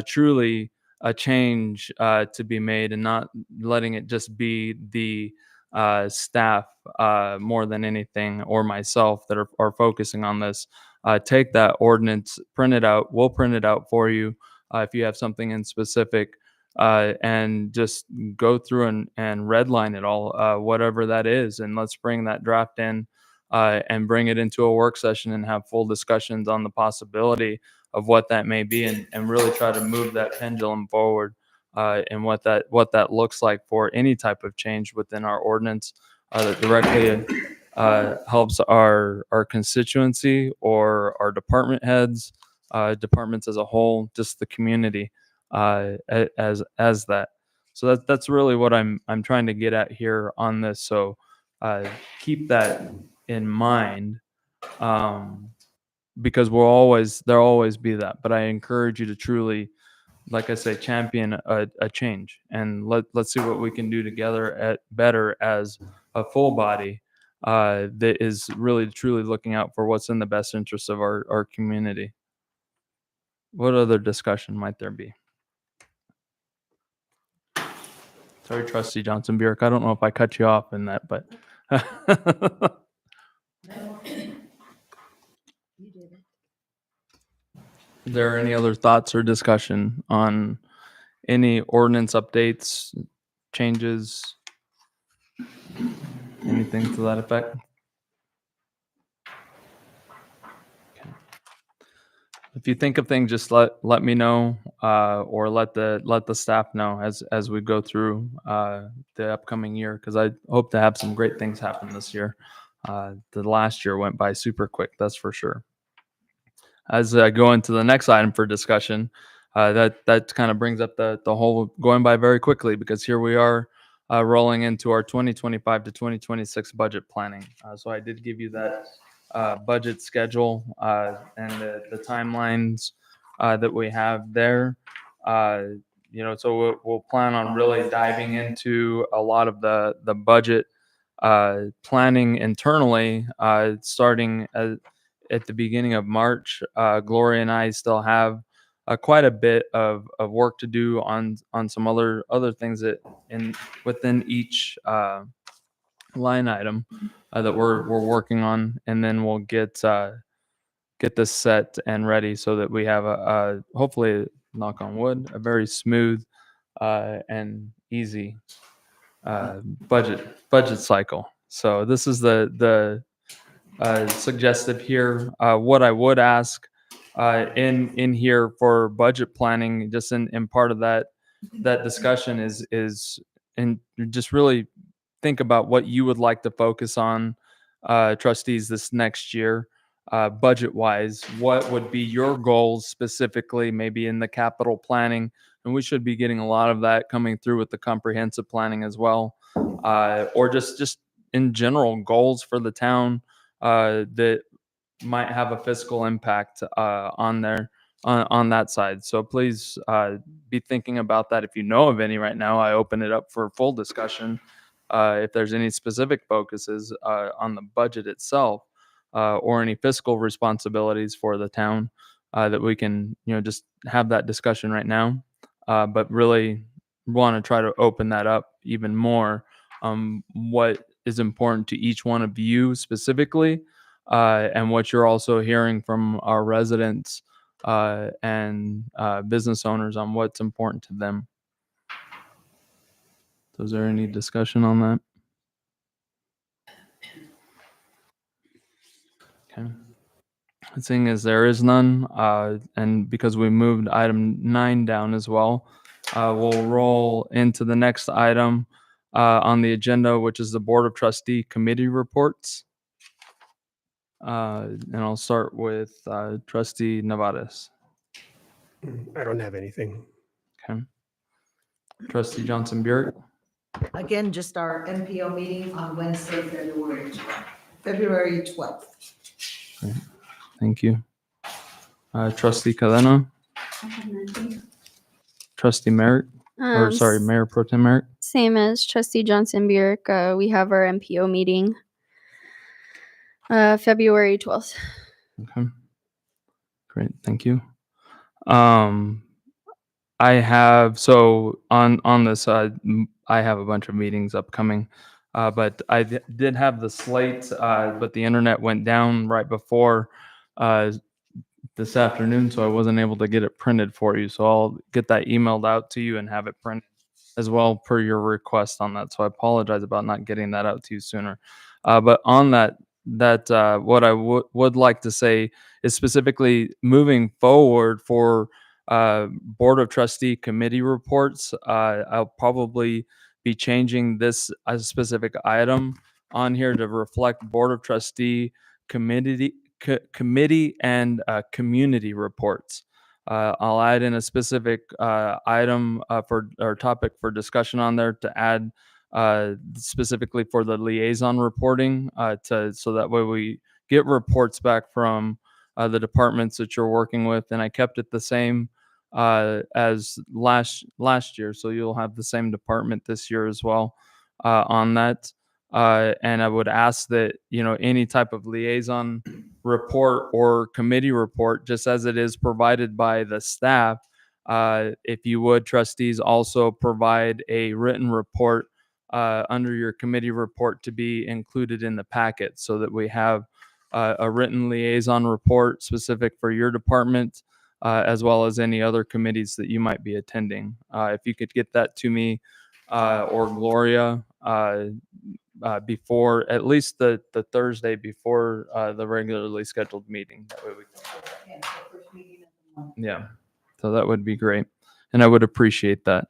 truly a change to be made, and not letting it just be the staff more than anything, or myself, that are focusing on this. Take that ordinance, print it out. We'll print it out for you if you have something in specific, and just go through and redline it all, whatever that is, and let's bring that draft in and bring it into a work session and have full discussions on the possibility of what that may be, and really try to move that pendulum forward, and what that looks like for any type of change within our ordinance that directly helps our constituency, or our department heads, departments as a whole, just the community as that. So that's really what I'm trying to get at here on this. So keep that in mind, because there'll always be that. But I encourage you to truly, like I say, champion a change, and let's see what we can do together at better as a full body that is really truly looking out for what's in the best interest of our community. What other discussion might there be? Sorry, Trustee Johnson Burek. I don't know if I cut you off in that, but is there any other thoughts or discussion on any ordinance updates, changes, anything to that effect? Okay. If you think of things, just let me know, or let the staff know as we go through the upcoming year, because I hope to have some great things happen this year. The last year went by super quick, that's for sure. As I go into the next item for discussion, that kind of brings up the whole going by very quickly, because here we are rolling into our 2025 to 2026 budget planning. So I did give you that budget schedule and the timelines that we have there. So we'll plan on really diving into a lot of the budget planning internally, starting at the beginning of March. Gloria and I still have quite a bit of work to do on some other things that within each line item that we're working on, and then we'll get this set and ready so that we have a hopefully, knock on wood, a very smooth and easy budget cycle. So this is the suggestive here. What I would ask in here for budget planning, just in part of that discussion is and just really think about what you would like to focus on, trustees, this next year, budget wise. What would be your goals specifically, maybe in the capital planning? And we should be getting a lot of that coming through with the comprehensive planning as well, or just in general goals for the town that might have a fiscal impact on that side. So please be thinking about that. If you know of any right now, I open it up for full discussion. If there's any specific focuses on the budget itself or any fiscal responsibilities for the town that we can, just have that discussion right now. But really want to try to open that up even more. What is important to each one of you specifically, and what you're also hearing from our residents and business owners on what's important to them. So is there any discussion on that? Okay. Seeing as there is none, and because we moved item 9 down as well, we'll roll into the next item on the agenda, which is the Board of Trustee Committee reports. And I'll start with Trustee Nevares. I don't have anything. Okay. Trustee Johnson Burek. Again, just our NPO meeting on Wednesday, February 12th. Great. Thank you. Trustee Cadena. Trustee Merrick. Mayor Pro Tem Merrick. Same as Trustee Johnson Burek. We have our MPO meeting February 12th. Okay. Great. Thank you. I have, so on this, I have a bunch of meetings upcoming, but I did have the slate, but the internet went down right before this afternoon, so I wasn't able to get it printed for you. So I'll get that emailed out to you and have it printed as well per your request on that. So I apologize about not getting that out to you sooner. But on that what I would like to say is specifically moving forward for Board of Trustee committee reports. I'll probably be changing this specific item on here to reflect Board of Trustee committee and community reports. I'll add in a specific item or topic for discussion on there to add specifically for the liaison reporting so that way we get reports back from the departments that you're working with. And I kept it the same as last year, so you'll have the same department this year as well on that. And I would ask that any type of liaison report or committee report, just as it is provided by the staff, if you would, trustees, also provide a written report under your committee report to be included in the packet, so that we have a written liaison report specific for your department, as well as any other committees that you might be attending. If you could get that to me or Gloria before at least the Thursday before the regularly scheduled meeting. That way yeah, so that would be great, and I would appreciate that.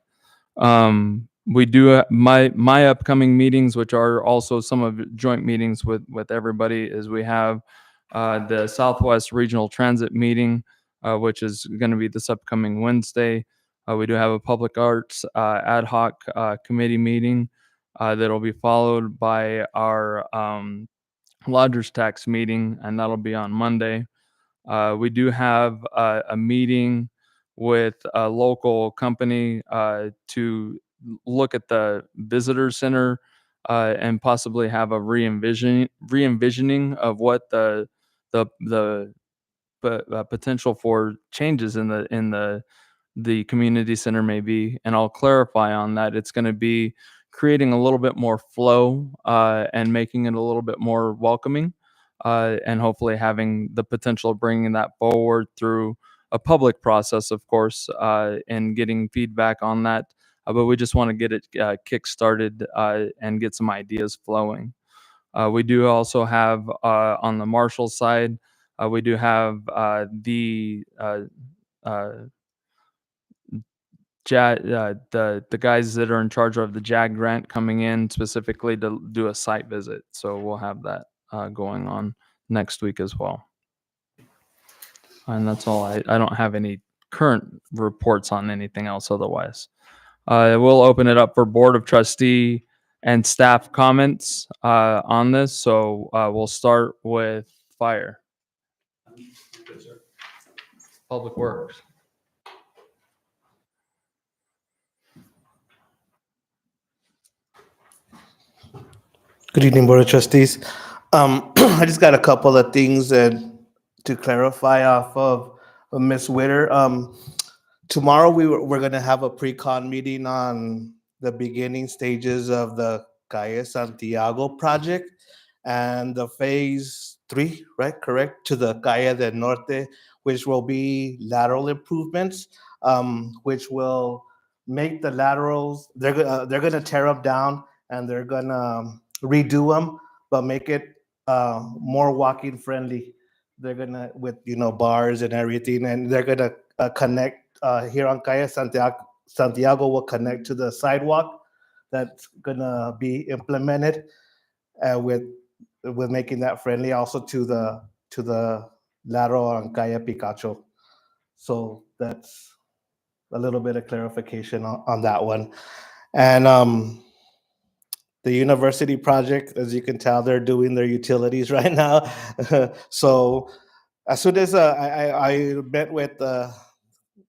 We do my upcoming meetings, which are also some of joint meetings with everybody, is we have the Southwest Regional Transit meeting, which is going to be this upcoming Wednesday. We do have a public arts ad hoc committee meeting that'll be followed by our lodgers tax meeting, and that'll be on Monday. We do have a meeting with a local company to look at the visitor center and possibly have a re-envisioning of what the potential for changes in the community center may be. And I'll clarify on that. It's going to be creating a little bit more flow and making it a little bit more welcoming, and hopefully having the potential of bringing that forward through a public process, of course, and getting feedback on that. But we just want to get it kick-started and get some ideas flowing. We do also have on the Marshall side, we do have the the guys that are in charge of the JAG grant coming in specifically to do a site visit. So we'll have that going on next week as well. And that's all. I don't have any current reports on anything else otherwise. We'll open it up for Board of Trustee and staff comments on this. So we'll start with Fire. Public Works. Good evening, Board of Trustees. I just got a couple of things to clarify off of Ms. Witter. Tomorrow we're going to have a pre-con meeting on the beginning stages of the Calle Santiago project and the phase 3, right? Correct? To the Calle del Norte, which will be lateral improvements, which will make the laterals, they're going to tear them down and they're going to redo them, but make it more walking friendly. They're going to, with, bars and everything, and they're going to connect here on Calle Santiago will connect to the sidewalk that's gonna be implemented with making that friendly, also to the lateral on Calle Picacho. So that's a little bit of clarification on that one. And the university project, as you can tell, they're doing their utilities right now. So as soon as I met with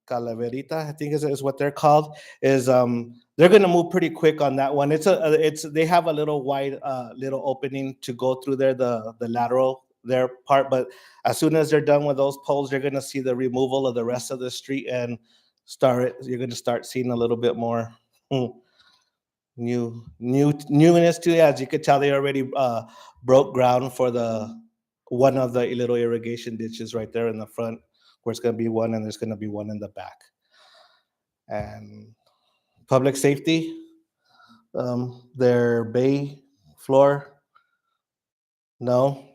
Calaverita, I think is what they're called, is they're going to move pretty quick on that one. They have a little wide little opening to go through there, the lateral their part, but as soon as they're done with those poles, you're going to see the removal of the rest of the street and you're going to start seeing a little bit more newness to it. As you could tell, they already broke ground for one of the little irrigation ditches right there in the front, where it's going to be one, and there's going to be one in the back. And public safety, their bay floor, no.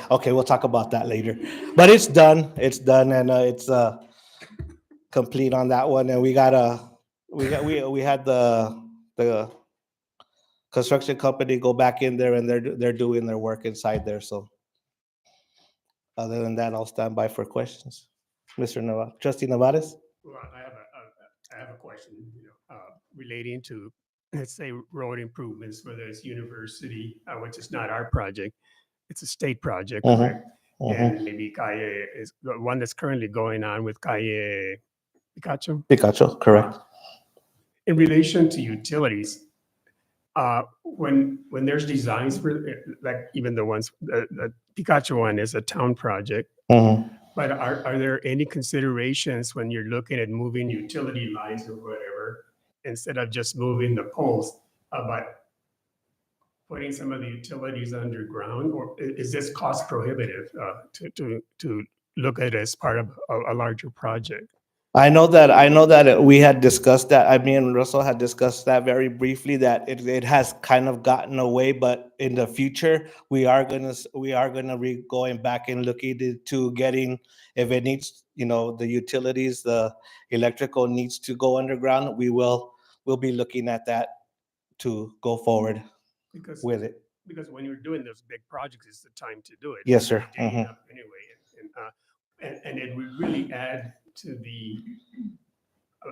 Okay, we'll talk about that later. But it's done, and it's complete on that one. And we had the construction company go back in there, and they're doing their work inside there. So other than that, I'll stand by for questions. Trustee Nevares? Well, I have a question, relating to, let's say, road improvements, whether it's university, which is not our project, it's a state project, correct? And maybe Calle is the one that's currently going on with Calle Picacho. Picacho, correct. In relation to utilities, when there's designs for, like even the ones, the Picacho one is a town project. But are there any considerations when you're looking at moving utility lines or whatever, instead of just moving the poles, about putting some of the utilities underground? Or is this cost prohibitive to look at it as part of a larger project? I know that we had discussed that. Me and Russell had discussed that very briefly, that it has kind of gotten away, but in the future we are gonna be going back and looking to getting, if it needs, the utilities, the electrical needs to go underground, we'll be looking at that to go forward with it. Because when you're doing those big projects, it's the time to do it. Yes, sir. Anyway, and it would really add to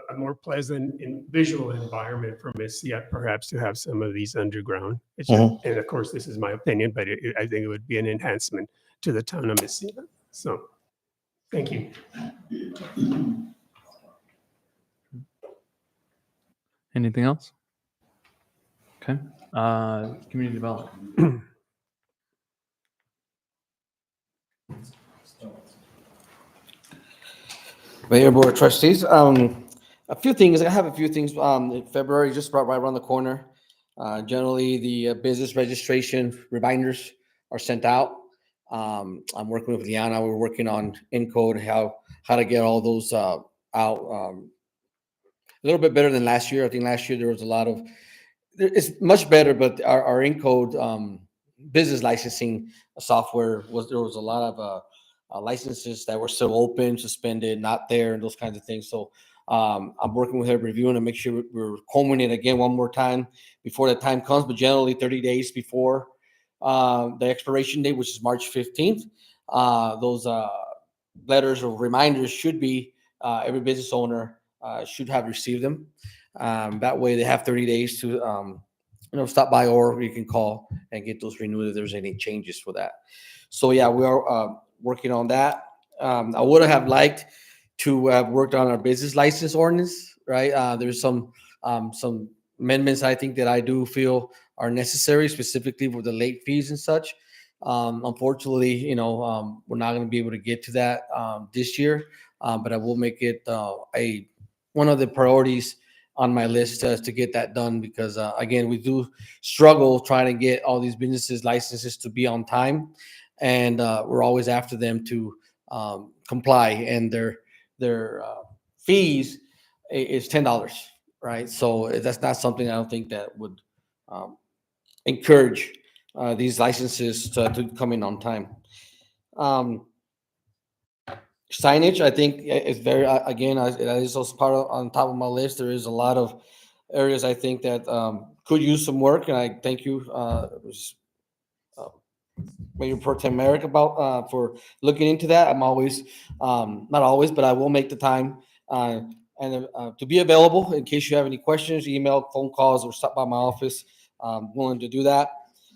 a more pleasant visual environment for Mesilla, perhaps, to have some of these underground. And of course, this is my opinion, but I think it would be an enhancement to the town of Mesilla. So, thank you. Anything else? Okay. Community development. Mayor, Board of Trustees, a few things, I have a few things, in February, just right around the corner. Generally, the business registration reminders are sent out. I'm working with Liana, we're working on Encode, how to get all those, out, a little bit better than last year. I think last year there was a lot of, it's much better, but our Encode, business licensing software there was a lot of, licenses that were still open, suspended, not there, and those kinds of things. So I'm working with her, reviewing to make sure we're combing it again one more time before the time comes, but generally 30 days before the expiration date, which is March 15th. Those letters or reminders should be, every business owner should have received them. That way they have 30 days to stop by, or you can call and get those renewed if there's any changes for that. So yeah, we are working on that. I would have liked to have worked on our business license ordinance, right? There's some amendments I think that I do feel are necessary, specifically for the late fees and such. Unfortunately, we're not going to be able to get to that this year, but I will make it one of the priorities on my list to get that done, because again, we do struggle trying to get all these businesses licenses to be on time, and we're always after them to comply, and their fees is $10, right? So that's not something I don't think that would encourage these licenses to come in on time. Signage, I think, is very, again, it is also part of, on top of my list. There is a lot of areas I think that could use some work, and I thank you, Mayor Pro Tem Merrick, about for looking into that. I'm always, not always, but I will make the time and to be available in case you have any questions, email, phone calls, or stop by my office. I'm willing to do that.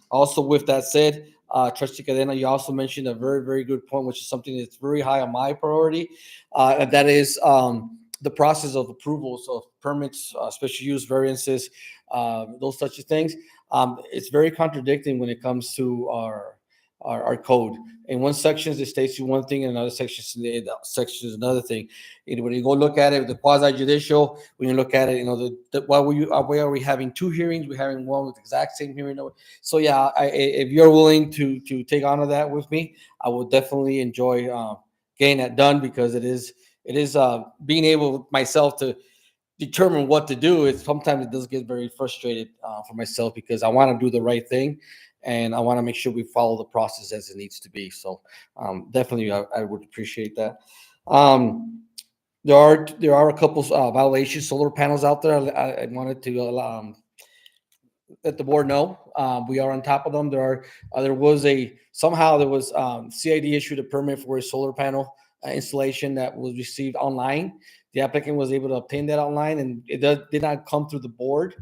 Also, with that said, Trustee Cadena, you also mentioned a very, very good point, which is something that's very high on my priority, and that is the process of approvals of permits, special use variances, those such of things. It's very contradicting when it comes to our code. In one section, it states you one thing, and another section is another thing. When you go look at it, the quasi judicial, when you look at it, why are we having two hearings? We're having one with the exact same hearing. So yeah, if you're willing to take on to that with me, I will definitely enjoy getting that done, because it is being able myself to determine what to do. Sometimes it does get very frustrated for myself, because I want to do the right thing, and I want to make sure we follow the process as it needs to be. So definitely, I would appreciate that. There are a couple violations, solar panels out there. I wanted to let the board know we are on top of them. There was CID issued a permit for a solar panel installation that was received online. The applicant was able to obtain that online, and it did not come through the board.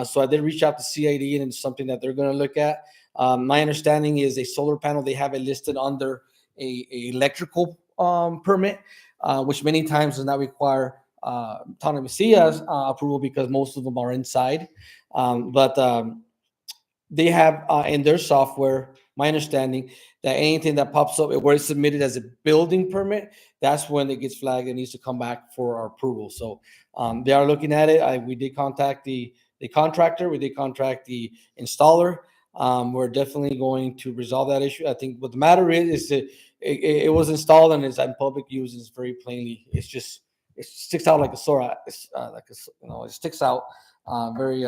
So I did reach out to CID, and it's something that they're going to look at. My understanding is a solar panel, they have it listed under a electrical permit, which many times does not require Town of Mesilla's approval, because most of them are inside. But they have in their software, my understanding, that anything that pops up where it's submitted as a building permit, that's when it gets flagged and needs to come back for our approval. So they are looking at it. We did contact the contractor. We did contact the installer. We're definitely going to resolve that issue. I think what the matter is that it was installed and it's in public use. It's very plainly, it sticks out like a sore. It sticks out very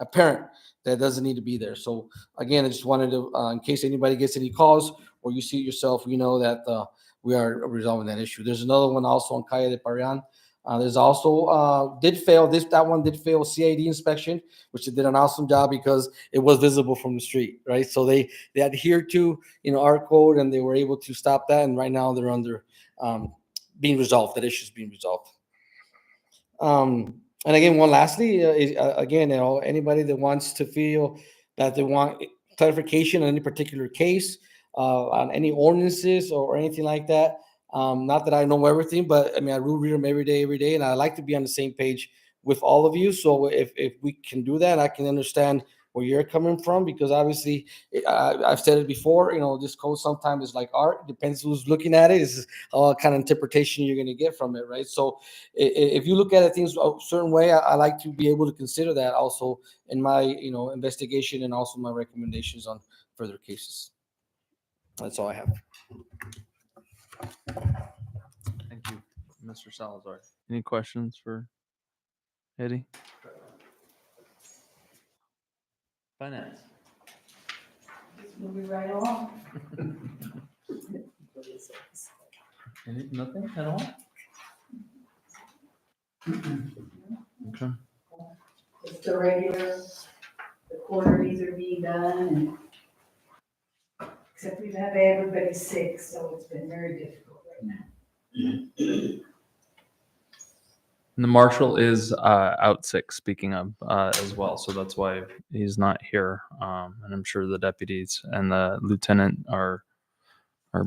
apparent that it doesn't need to be there. So again, I just wanted to, in case anybody gets any calls or you see it yourself, you know that we are resolving that issue. There's another one also on Calle de Parian. There's also that one did fail CID inspection, which did an awesome job because it was visible from the street, right? So they adhered to our code, and they were able to stop that. And right now they're under being resolved. That issue is being resolved. And again, lastly, again, anybody that wants to feel that they want clarification on any particular case, on any ordinances or anything like that. Not that I know everything, but I mean, I read them every day, and I like to be on the same page with all of you. So if we can do that, I can understand where you're coming from, because obviously I've said it before, this code sometimes is like art, depends who's looking at it, is what kind of interpretation you're going to get from it, right? So if you look at things a certain way, I like to be able to consider that also in my, investigation and also my recommendations on further cases. That's all I have. Thank you, Mr. Salazar. Any questions for Eddie? Finance. Moving right along. Nothing at all? Okay. It's the regular, the quarterlies are being done, and except we've had everybody sick, so it's been very difficult right now. And the marshal is out sick, speaking of, as well. So that's why he's not here. And I'm sure the deputies and the lieutenant are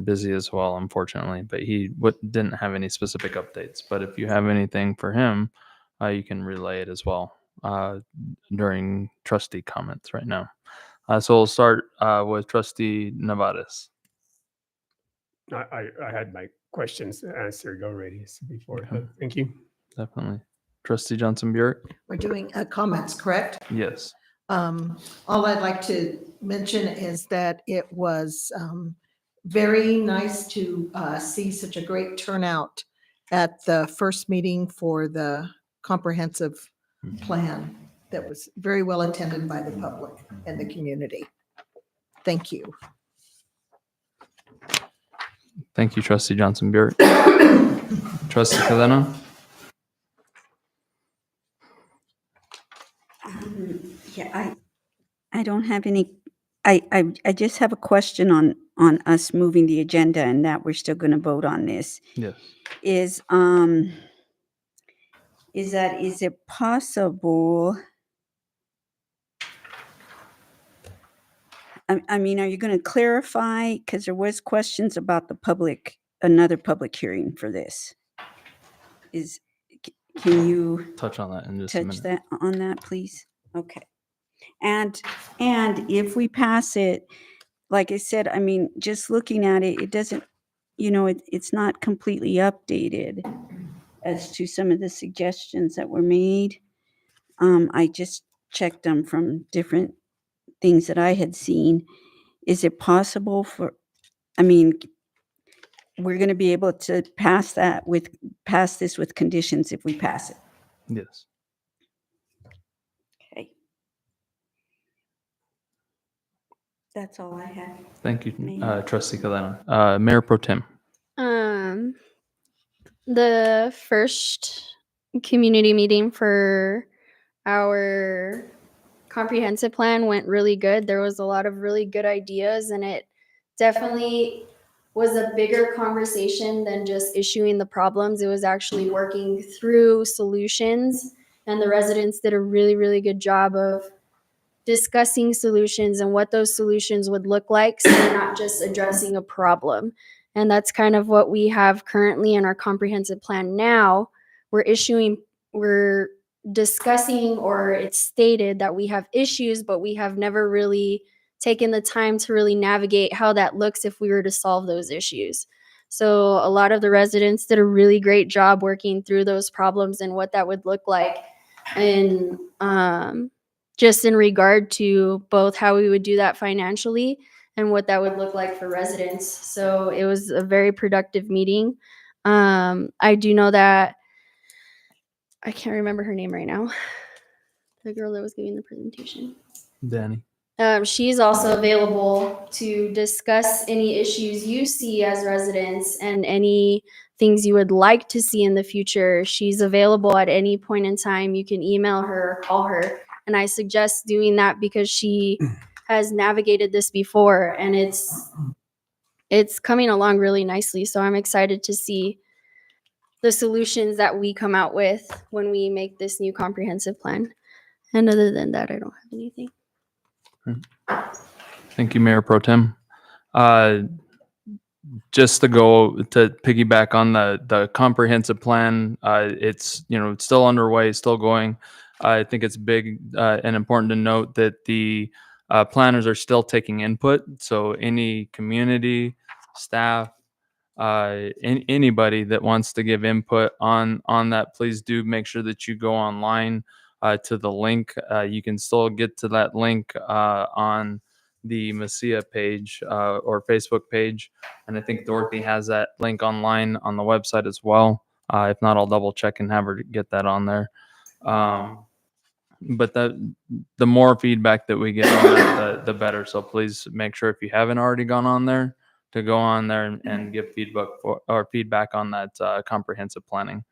busy as well, unfortunately. But he didn't have any specific updates. But if you have anything for him, you can relay it as well during trustee comments right now. So we'll start with Trustee Nevadas. I had my questions answered already before. Okay. Thank you. Definitely. Trustee Johnson Burek? We're doing comments, correct? Yes. All I'd like to mention is that it was very nice to see such a great turnout at the first meeting for the comprehensive plan. That was very well attended by the public and the community. Thank you. Thank you, Trustee Johnson Burek. Trustee Cadena? Yeah, I don't have any, I just have a question on us moving the agenda and that we're still going to vote on this. Yes. Is it possible? I mean, are you going to clarify? Because there was questions about another public hearing for this. Can you touch on that in just a minute? Touch that on that, please. Okay. And if we pass it, like I said, I mean, just looking at it, it doesn't, it's not completely updated as to some of the suggestions that were made. I just checked them from different things that I had seen. Is it possible we're going to be able to pass this with conditions if we pass it? Yes. Okay. That's all I have. Thank you, Mayor. Trustee Cadena. Mayor Pro Tem. The first community meeting for our comprehensive plan went really good. There was a lot of really good ideas, and it definitely was a bigger conversation than just issuing the problems. It was actually working through solutions, and the residents did a really, really good job of discussing solutions and what those solutions would look like, so we're not just addressing a problem. And that's kind of what we have currently in our comprehensive plan now. We're discussing, or it's stated that we have issues, but we have never really taken the time to really navigate how that looks if we were to solve those issues. So a lot of the residents did a really great job working through those problems and what that would look like. And just in regard to both how we would do that financially and what that would look like for residents. So it was a very productive meeting. I do know that, I can't remember her name right now, the girl that was giving the presentation. Danny. She's also available to discuss any issues you see as residents and any things you would like to see in the future. She's available at any point in time. You can email her, call her, and I suggest doing that because she has navigated this before, and it's coming along really nicely. So I'm excited to see the solutions that we come out with when we make this new comprehensive plan. And other than that, I don't have anything. Thank you, Mayor Pro Tem. Just to piggyback on the comprehensive plan, it's it's still underway, still going. I think it's big and important to note that the planners are still taking input. So any community, staff, anybody that wants to give input on that, please do make sure that you go online to the link. You can still get to that link on the Mesilla page or Facebook page, and I think Dorothy has that link online on the website as well. If not, I'll double check and have her get that on there. But the more feedback that we get on that, the better. So please make sure if you haven't already gone on there to go on there and give feedback on that comprehensive planning.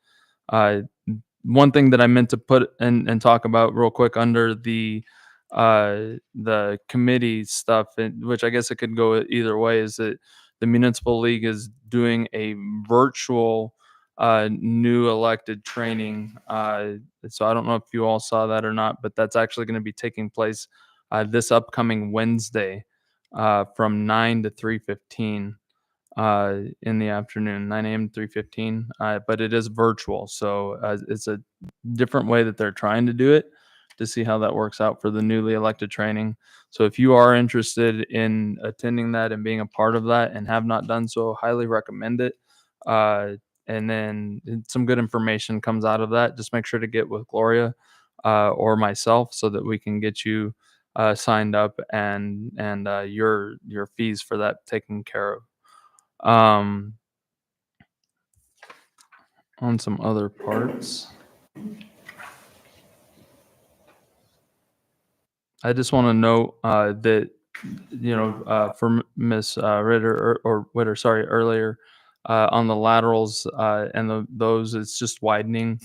One thing that I meant to put and talk about real quick under the committee stuff, which I guess it could go either way, is that the Municipal League is doing a virtual new elected training. So I don't know if you all saw that or not, but that's actually going to be taking place this upcoming Wednesday from 9 to 3:15 in the afternoon, 9 a.m. to 3:15. But it is virtual, so it's a different way that they're trying to do it to see how that works out for the newly elected training. So if you are interested in attending that and being a part of that and have not done so, highly recommend it. And then some good information comes out of that. Just make sure to get with Gloria or myself so that we can get you signed up and your fees for that taken care of. On some other parts, I just want to note that for Miss Ritter or Witter, sorry, earlier on the laterals and those, it's just widening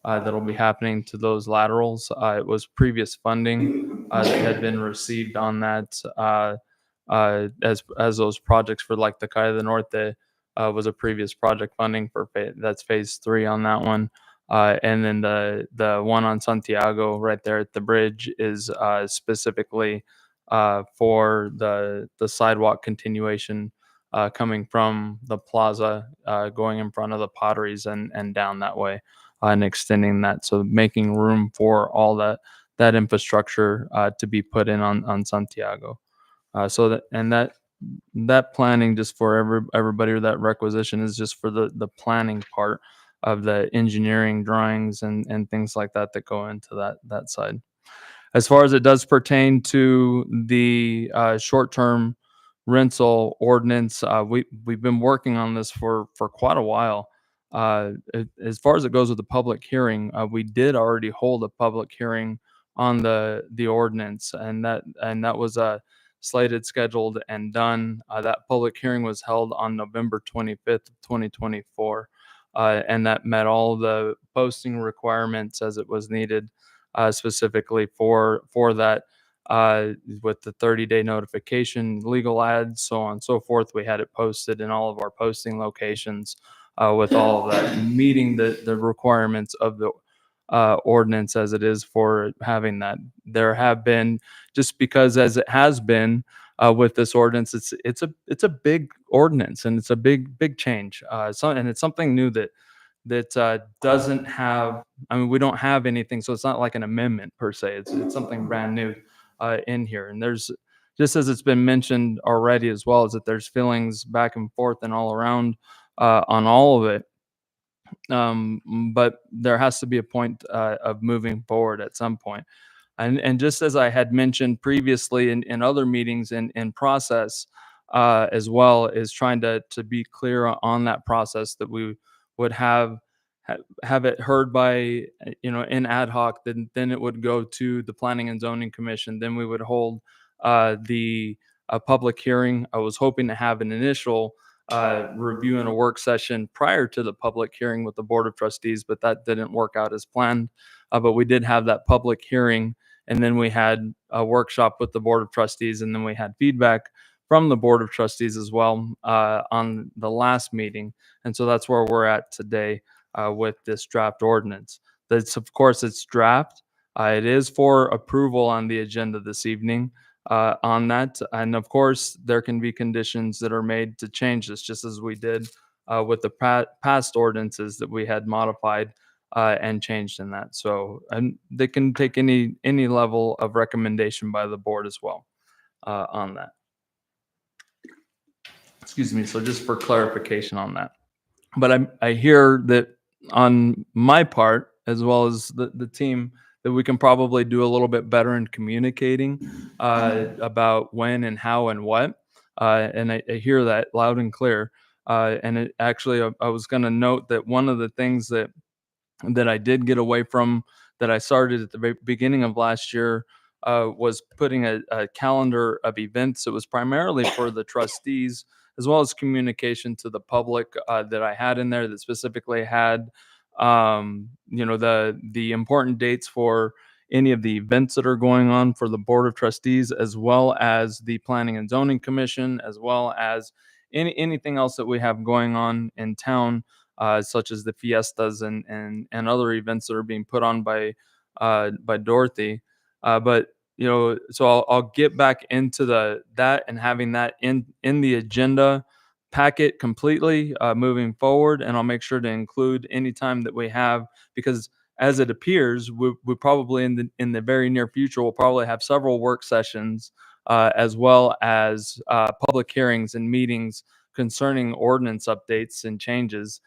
that'll be happening to those laterals. It was previous funding that had been received on that as those projects for like the Calle del Norte was a previous project funding for that's phase 3 on that one. And then the one on Santiago right there at the bridge is specifically for the sidewalk continuation coming from the plaza, going in front of the potteries and down that way and extending that. So making room for all that infrastructure to be put in on Santiago. So that planning just for everybody, or that requisition is just for the planning part of the engineering drawings and things like that go into that side. As far as it does pertain to the short-term rental ordinance, we've been working on this for quite a while. As far as it goes with the public hearing, we did already hold a public hearing on the ordinance, and that was slated, scheduled, and done. That public hearing was held on November 25th, 2024, and that met all the posting requirements as it was needed, specifically for that. With the 30-day notification, legal ads, so on and so forth. We had it posted in all of our posting locations with all of that, meeting the requirements of the ordinance as it is for having that. There have been, just because as it has been with this ordinance, it's a big ordinance and it's a big change. And it's something new that doesn't have, I mean, we don't have anything, so it's not like an amendment per se. It's something brand new in here. And there's, just as it's been mentioned already as well, is that there's feelings back and forth and all around on all of it. But there has to be a point of moving forward at some point. And just as I had mentioned previously in other meetings in process as well, is trying to be clear on that process, that we would have it heard by, in ad hoc, then it would go to the Planning and Zoning Commission. Then we would hold the public hearing. I was hoping to have an initial review and a work session prior to the public hearing with the Board of Trustees, but that didn't work out as planned. But we did have that public hearing, and then we had a workshop with the Board of Trustees, and then we had feedback from the Board of Trustees as well on the last meeting. And so that's where we're at today with this draft ordinance. That's, of course, it's draft. It is for approval on the agenda this evening on that. And of course, there can be conditions that are made to change this, just as we did with the past ordinances that we had modified and changed in that. So, and they can take any level of recommendation by the board as well on that. Excuse me. So just for clarification on that. But I hear that on my part, as well as the team, that we can probably do a little bit better in communicating about when and how and what. And I hear that loud and clear. And it actually, I was going to note that one of the things that I did get away from, that I started at the beginning of last year, was putting a calendar of events. It was primarily for the trustees, as well as communication to the public, that I had in there that specifically had, the important dates for any of the events that are going on for the Board of Trustees, as well as the Planning and Zoning Commission, as well as anything else that we have going on in town, such as the fiestas and other events that are being put on by Dorothy. But so I'll get back into that and having that in the agenda packet completely moving forward, and I'll make sure to include any time that we have, because as it appears, we probably in the very near future we'll probably have several work sessions, as well as public hearings and meetings concerning ordinance updates and changes.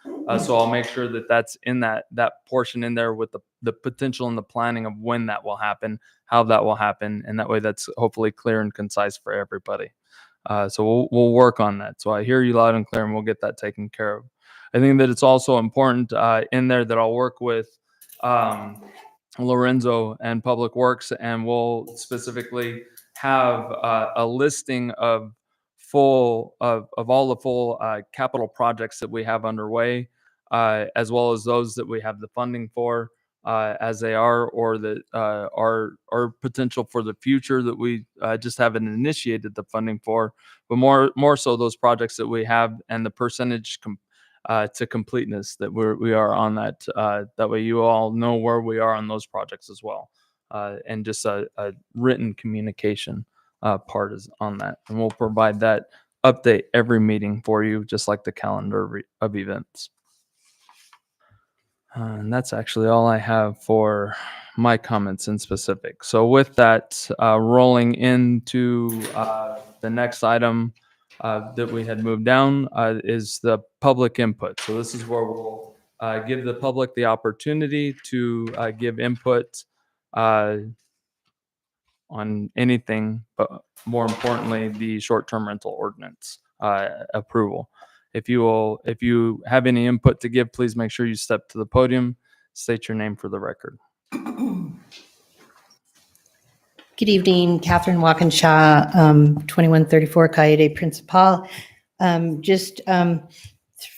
So I'll make sure that that's in that portion in there with the potential and the planning of when that will happen, how that will happen, and that way that's hopefully clear and concise for everybody. So we'll work on that. So I hear you loud and clear, and we'll get that taken care of. I think that it's also important in there that I'll work with Lorenzo and Public Works, and we'll specifically have a listing of all the full capital projects that we have underway, as well as those that we have the funding for, as they are, or that are potential for the future that we just haven't initiated the funding for, but more so those projects that we have and the percentage to completeness that we are on that. That way you all know where we are on those projects as well, and just a written communication part is on that, and we'll provide that update every meeting for you, just like the calendar of events. And that's actually all I have for my comments in specific. So with that, rolling into the next item that we had moved down is the public input. So this is where we'll give the public the opportunity to give input on anything, but more importantly, the short-term rental ordinance approval. If you have any input to give, please make sure you step to the podium, state your name for the record. Good evening, Catherine Walkinshaw, 2134 Calle de Principal. Just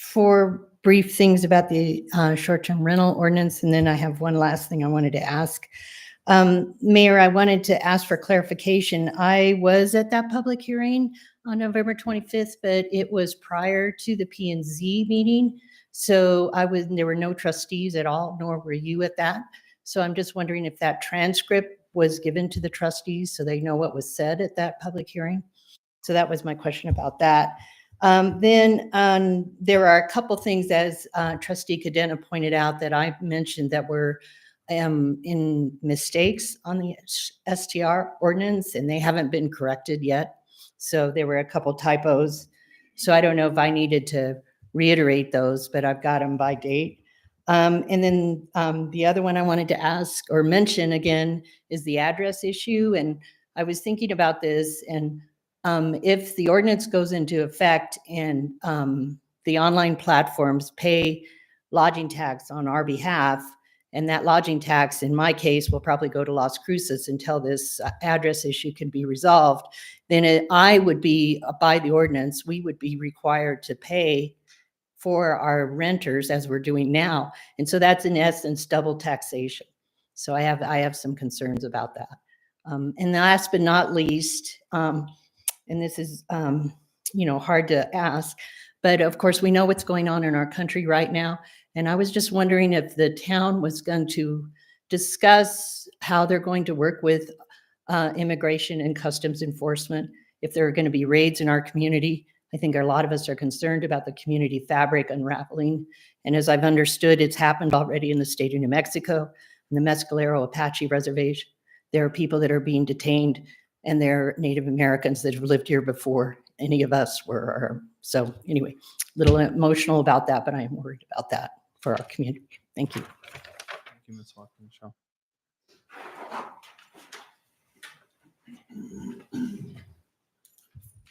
four brief things about the short-term rental ordinance, and then I have one last thing I wanted to ask. Mayor, I wanted to ask for clarification. I was at that public hearing on November 25th, but it was prior to the P&Z meeting. So there were no trustees at all, nor were you at that. So I'm just wondering if that transcript was given to the trustees so they know what was said at that public hearing. So that was my question about that. Then there are a couple things, as Trustee Cadena pointed out, that I mentioned that were in mistakes on the STR ordinance, and they haven't been corrected yet. So there were a couple typos. So I don't know if I needed to reiterate those, but I've got them by date. And then the other one I wanted to ask or mention again is the address issue. And I was thinking about this, and if the ordinance goes into effect and the online platforms pay lodging tax on our behalf, and that lodging tax, in my case, will probably go to Las Cruces until this address issue can be resolved, then I would be, by the ordinance, we would be required to pay for our renters as we're doing now. And so that's in essence double taxation. So I have some concerns about that. And last but not least, and this is hard to ask, but of course we know what's going on in our country right now. And I was just wondering if the town was going to discuss how they're going to work with immigration and customs enforcement, if there are going to be raids in our community. I think a lot of us are concerned about the community fabric unraveling. And as I've understood, it's happened already in the state of New Mexico, in the Mescalero Apache Reservation. There are people that are being detained, and they're Native Americans that have lived here before any of us were. So anyway, a little emotional about that, but I am worried about that for our community. Thank you. Thank you, Ms. Watkins. Michelle.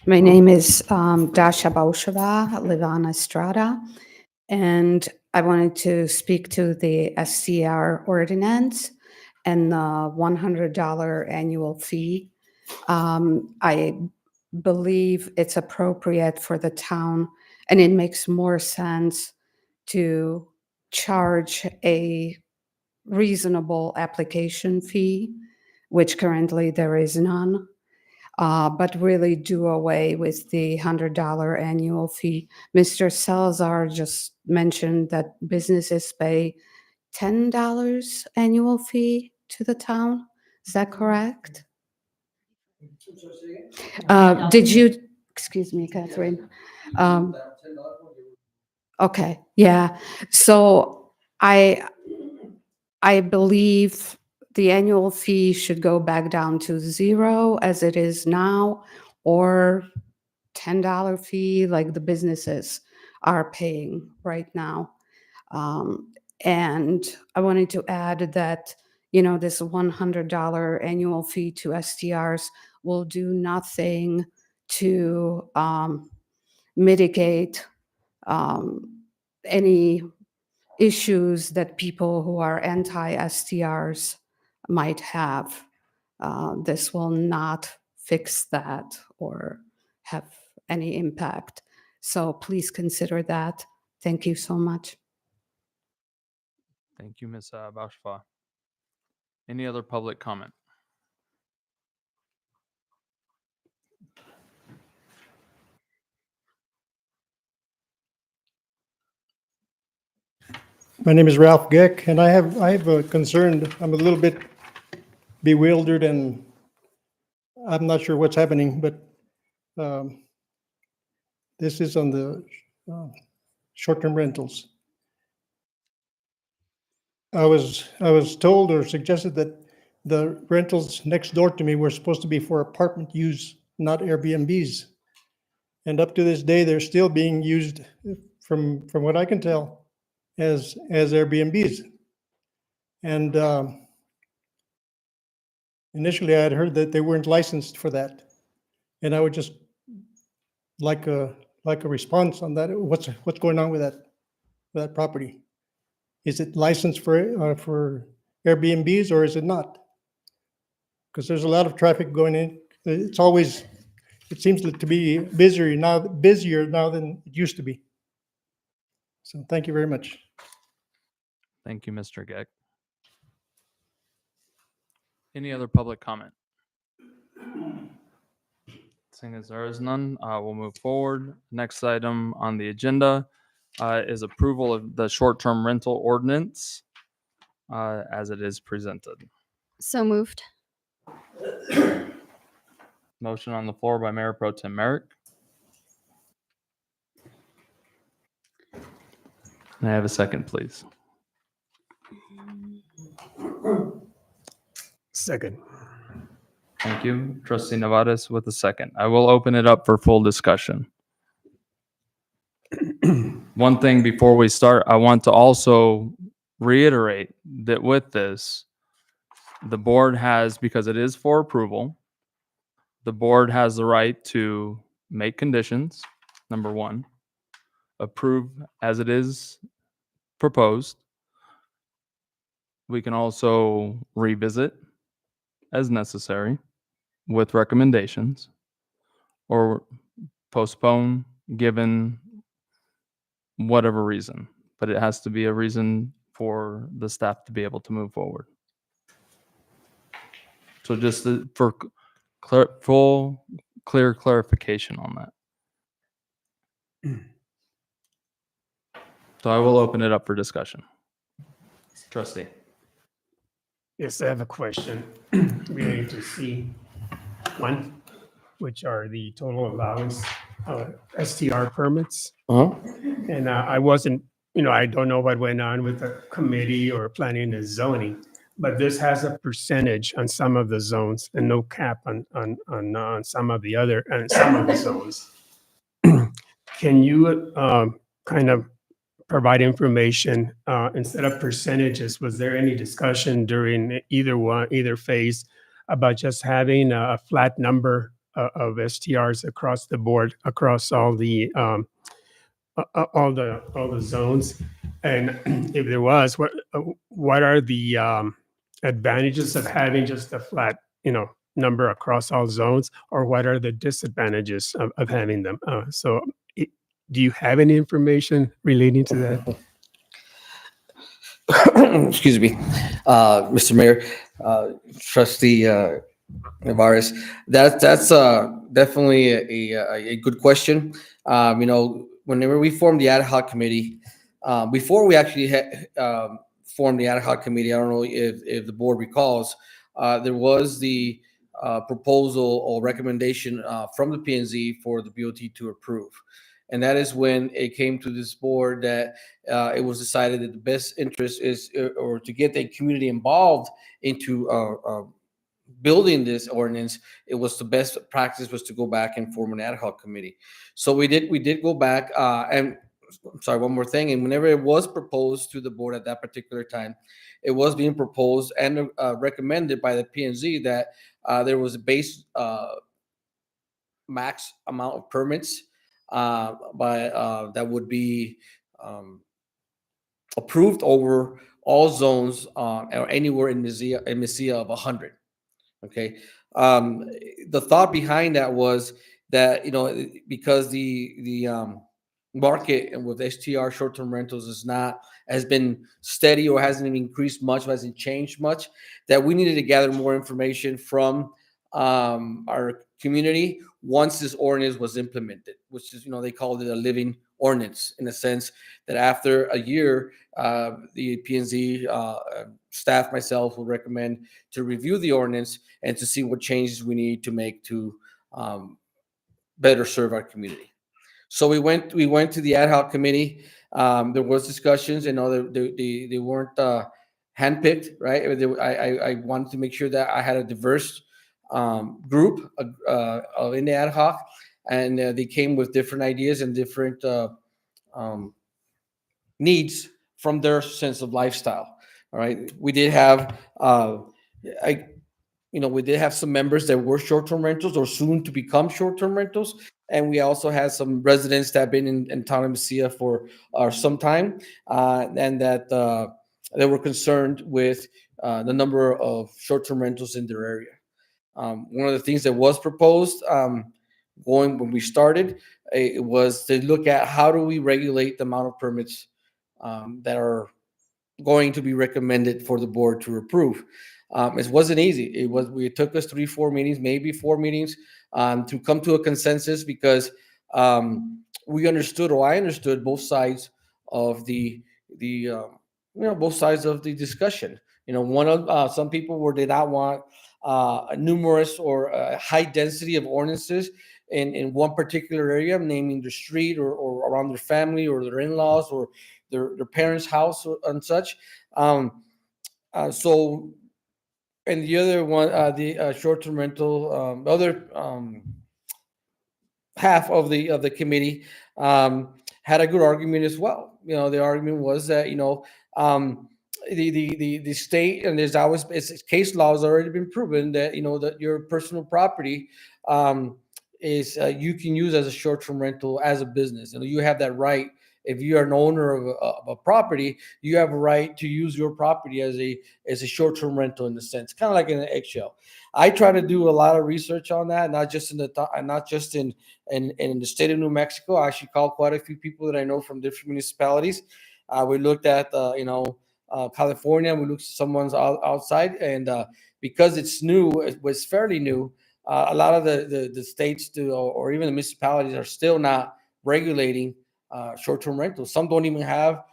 My name is Dasha Bausheva. I live on Estrada. And I wanted to speak to the SCR ordinance and the $100 annual fee. I believe it's appropriate for the town, and it makes more sense to charge a reasonable application fee, which currently there is none. But really do away with the $100 annual fee. Mr. Salazar just mentioned that businesses pay $10 annual fee to the town. Is that correct? Did you, excuse me, Catherine? Okay, yeah. So I believe the annual fee should go back down to 0 as it is now, or $10 fee like the businesses are paying right now. And I wanted to add that, this $100 annual fee to STRs will do nothing to mitigate any issues that people who are anti-STRs might have. This will not fix that or have any impact. So please consider that. Thank you so much. Thank you, Ms. Bausheva. Any other public comment? My name is Ralph Geck, and I have a concern. I'm a little bit bewildered, and I'm not sure what's happening, but this is on the short-term rentals. I was told or suggested that the rentals next door to me were supposed to be for apartment use, not Airbnbs. And up to this day, they're still being used, from what I can tell, as Airbnbs. And initially, I had heard that they weren't licensed for that, and I would just like a response on that. What's going on with that property? Is it licensed for Airbnbs, or is it not? Because there's a lot of traffic going in. It seems to be busier now than it used to be. So thank you very much. Thank you, Mr. Geck. Any other public comment? Seeing as there is none, we'll move forward. Next item on the agenda is approval of the short-term rental ordinance as it is presented. So moved. Motion on the floor by Mayor Pro Tem Merrick. May I have a second, please? Second. Thank you. Trustee Nevadas with a second. I will open it up for full discussion. One thing before we start, I want to also reiterate that with this, the board has, because it is for approval, the board has the right to make conditions, number one, approve as it is proposed. We can also revisit as necessary with recommendations, or postpone given whatever reason, but it has to be a reason for the staff to be able to move forward. So just for full clear clarification on that. So I will open it up for discussion. Trustee. Yes, I have a question related to C1, which are the total allowance STR permits. Uh-huh. And I wasn't, I don't know what went on with the committee or planning and zoning, but this has a percentage on some of the zones and no cap on some of the other, and some of the zones. Can you kind of provide information instead of percentages? Was there any discussion during either phase about just having a flat number of STRs across the board, across all the zones? And if there was, what are the advantages of having just a flat, number across all zones, or what are the disadvantages of having them? Do you have any information relating to that? Excuse me, Mr. Mayor, Trustee Navarez. That's definitely a good question. Whenever we formed the ad hoc committee, before we actually formed the ad hoc committee, I don't know if the board recalls, there was the proposal or recommendation from the P&Z for the BOT to approve. And that is when it came to this board that it was decided that the best interest is, or to get the community involved into building this ordinance, it was the best practice was to go back and form an ad hoc committee. So we did go back, and I'm sorry, one more thing. And whenever it was proposed to the board at that particular time, it was being proposed and recommended by the P&Z that there was a base max amount of permits that would be approved over all zones or anywhere in Mesilla of 100. Okay. The thought behind that was that, because the market and with STR short-term rentals has been steady or hasn't even increased much, hasn't changed much, that we needed to gather more information from our community once this ordinance was implemented, which is, they called it a living ordinance, in a sense that after a year, the P&Z staff, myself, would recommend to review the ordinance and to see what changes we need to make to better serve our community. So we went to the ad hoc committee. There was discussions, and they weren't handpicked, right? I wanted to make sure that I had a diverse group in the ad hoc, and they came with different ideas and different needs from their sense of lifestyle. All right, we did have we did have some members that were short-term rentals or soon to become short-term rentals, and we also had some residents that have been in town of Mesilla for some time, and that they were concerned with the number of short-term rentals in their area. One of the things that was proposed when we started, it was to look at how do we regulate the amount of permits that are going to be recommended for the board to approve. It wasn't easy. It took us 3-4 meetings, maybe 4 meetings, to come to a consensus, because we understood, or I understood, both sides of both sides of the discussion. Some people did not want numerous or high density of ordinances in one particular area, naming the street or around their family or their in-laws or their parents' house and such. So, and the other one, the short-term rental, other half of the committee had a good argument as well. The argument was that the state, and there's always case law has already been proven that that your personal property is you can use as a short-term rental as a business. You have that right. If you are an owner of a property, you have a right to use your property as a short-term rental, in a sense, kind of like in an eggshell. I try to do a lot of research on that, not just in the state of New Mexico. I actually called quite a few people that I know from different municipalities. We looked at California. We looked at someone's outside, and because it's new, it was fairly new. A lot of the states or even the municipalities are still not regulating short-term rentals. Some don't even have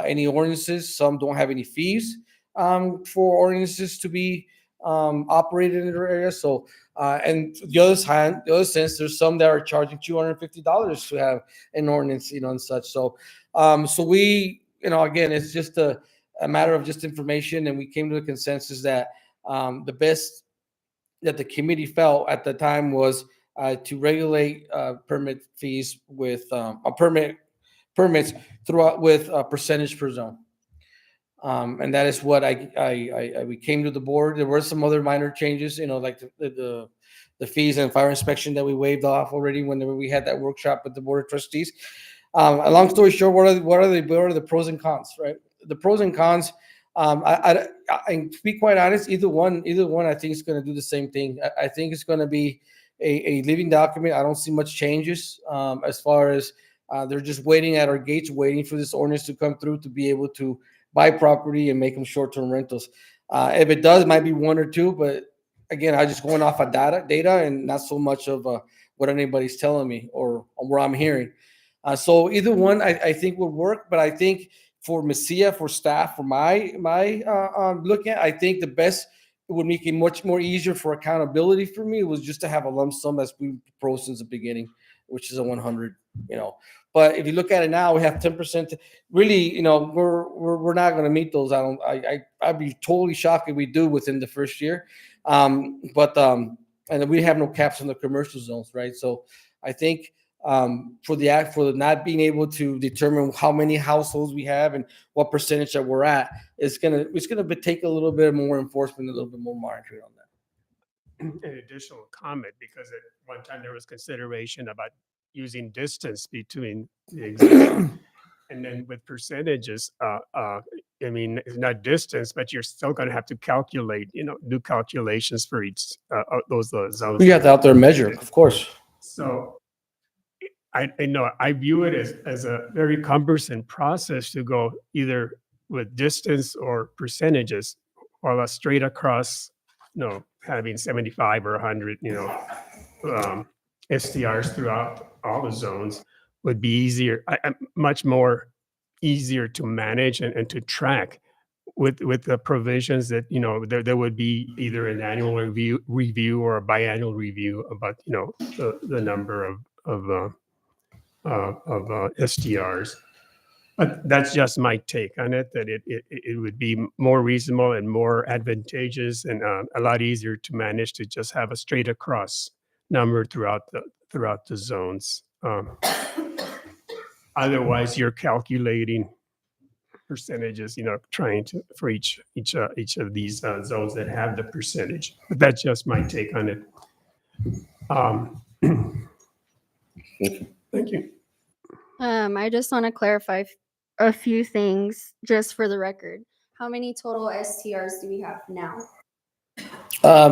any ordinances. Some don't have any fees for ordinances to be operated in their area. So, and the other sense, there's some that are charging $250 to have an ordinance, and such. So, so we, again, it's just a matter of just information, and we came to a consensus that the best that the committee felt at the time was to regulate permit fees with permits throughout with a percentage per zone. And that is what we came to the board. There were some other minor changes, like the fees and fire inspection that we waived off already when we had that workshop with the board of trustees. A long story short, what are the pros and cons, right? The pros and cons. And to be quite honest, either one, I think is going to do the same thing. I think it's going to be a living document. I don't see much changes as far as they're just waiting at our gates, waiting for this ordinance to come through to be able to buy property and make them short-term rentals. If it does, it might be one or two, but again, I'm just going off of data and not so much of what anybody's telling me or where I'm hearing. So either one, I think would work, but I think for Mesilla, for staff, for my looking at, I think the best, it would make it much more easier for accountability for me was just to have a lump sum that's been proposed since the beginning, which is a 100, But if you look at it now, we have 10%. Really, we're not going to meet those. I'd be totally shocked if we do within the first year. And we have no caps on the commercial zones, right? So I think for not being able to determine how many households we have and what percentage that we're at, it's gonna take a little bit more enforcement, a little bit more monitoring on that. An additional comment, because at one time there was consideration about using distance between the existing, and then with percentages, I mean, it's not distance, but you're still going to have to calculate, do calculations for each those zones. We have to out there measure, of course. So I know I view it as a very cumbersome process to go either with distance or percentages, while a straight across, having 75 or 100, STRs throughout all the zones would be easier, much more easier to manage and to track with the provisions that, there would be either an annual review or a biannual review about, the number of STRs. But that's just my take on it, that it would be more reasonable and more advantageous and a lot easier to manage to just have a straight across number throughout the zones. Otherwise, you're calculating percentages, trying to for each of these zones that have the percentage. But that's just my take on it. Thank you. I just want to clarify a few things just for the record. How many total STRs do we have now?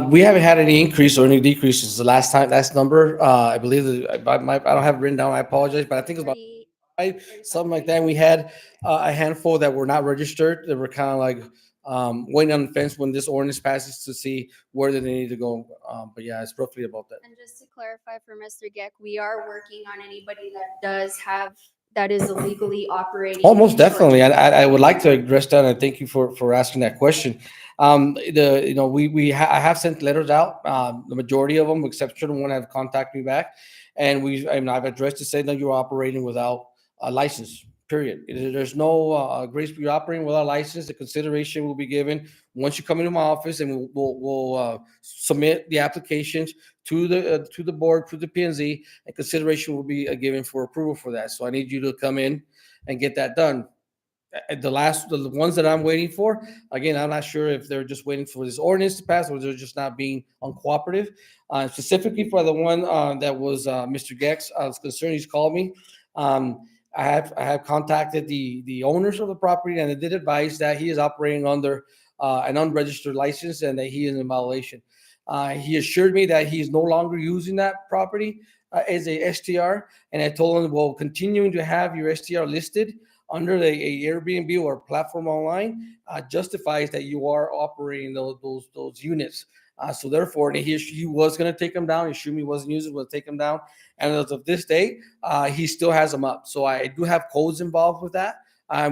We haven't had any increase or any decreases. The last number, I believe I don't have it written down. I apologize, but I think it's about 5, something like that. And we had a handful that were not registered. That were kind of like waiting on the fence when this ordinance passes to see where they need to go. But yeah, it's roughly about that. And just to clarify for Mr. Geck, we are working on anybody that is illegally operating. Almost definitely. I would like to address that, and thank you for asking that question. I have sent letters out. The majority of them, except certain one, have contacted me back, and I've addressed to say that you're operating without a license. Period. There's no grace. You're operating without a license. The consideration will be given once you come into my office, and we'll submit the applications to the board, to the P&Z, and consideration will be given for approval for that. So I need you to come in and get that done. The ones that I'm waiting for, again, I'm not sure if they're just waiting for this ordinance to pass or they're just not being uncooperative. Specifically for the one that was Mr. Gex, I was concerned. He's called me. I have contacted the owners of the property, and they did advise that he is operating under an unregistered license and that he is in violation. He assured me that he is no longer using that property as a STR, and I told him, well, continuing to have your STR listed under a Airbnb or platform online justifies that you are operating those units. So therefore, he was going to take them down. He assumed he wasn't using, was take them down. And as of this day, he still has them up. So I do have codes involved with that.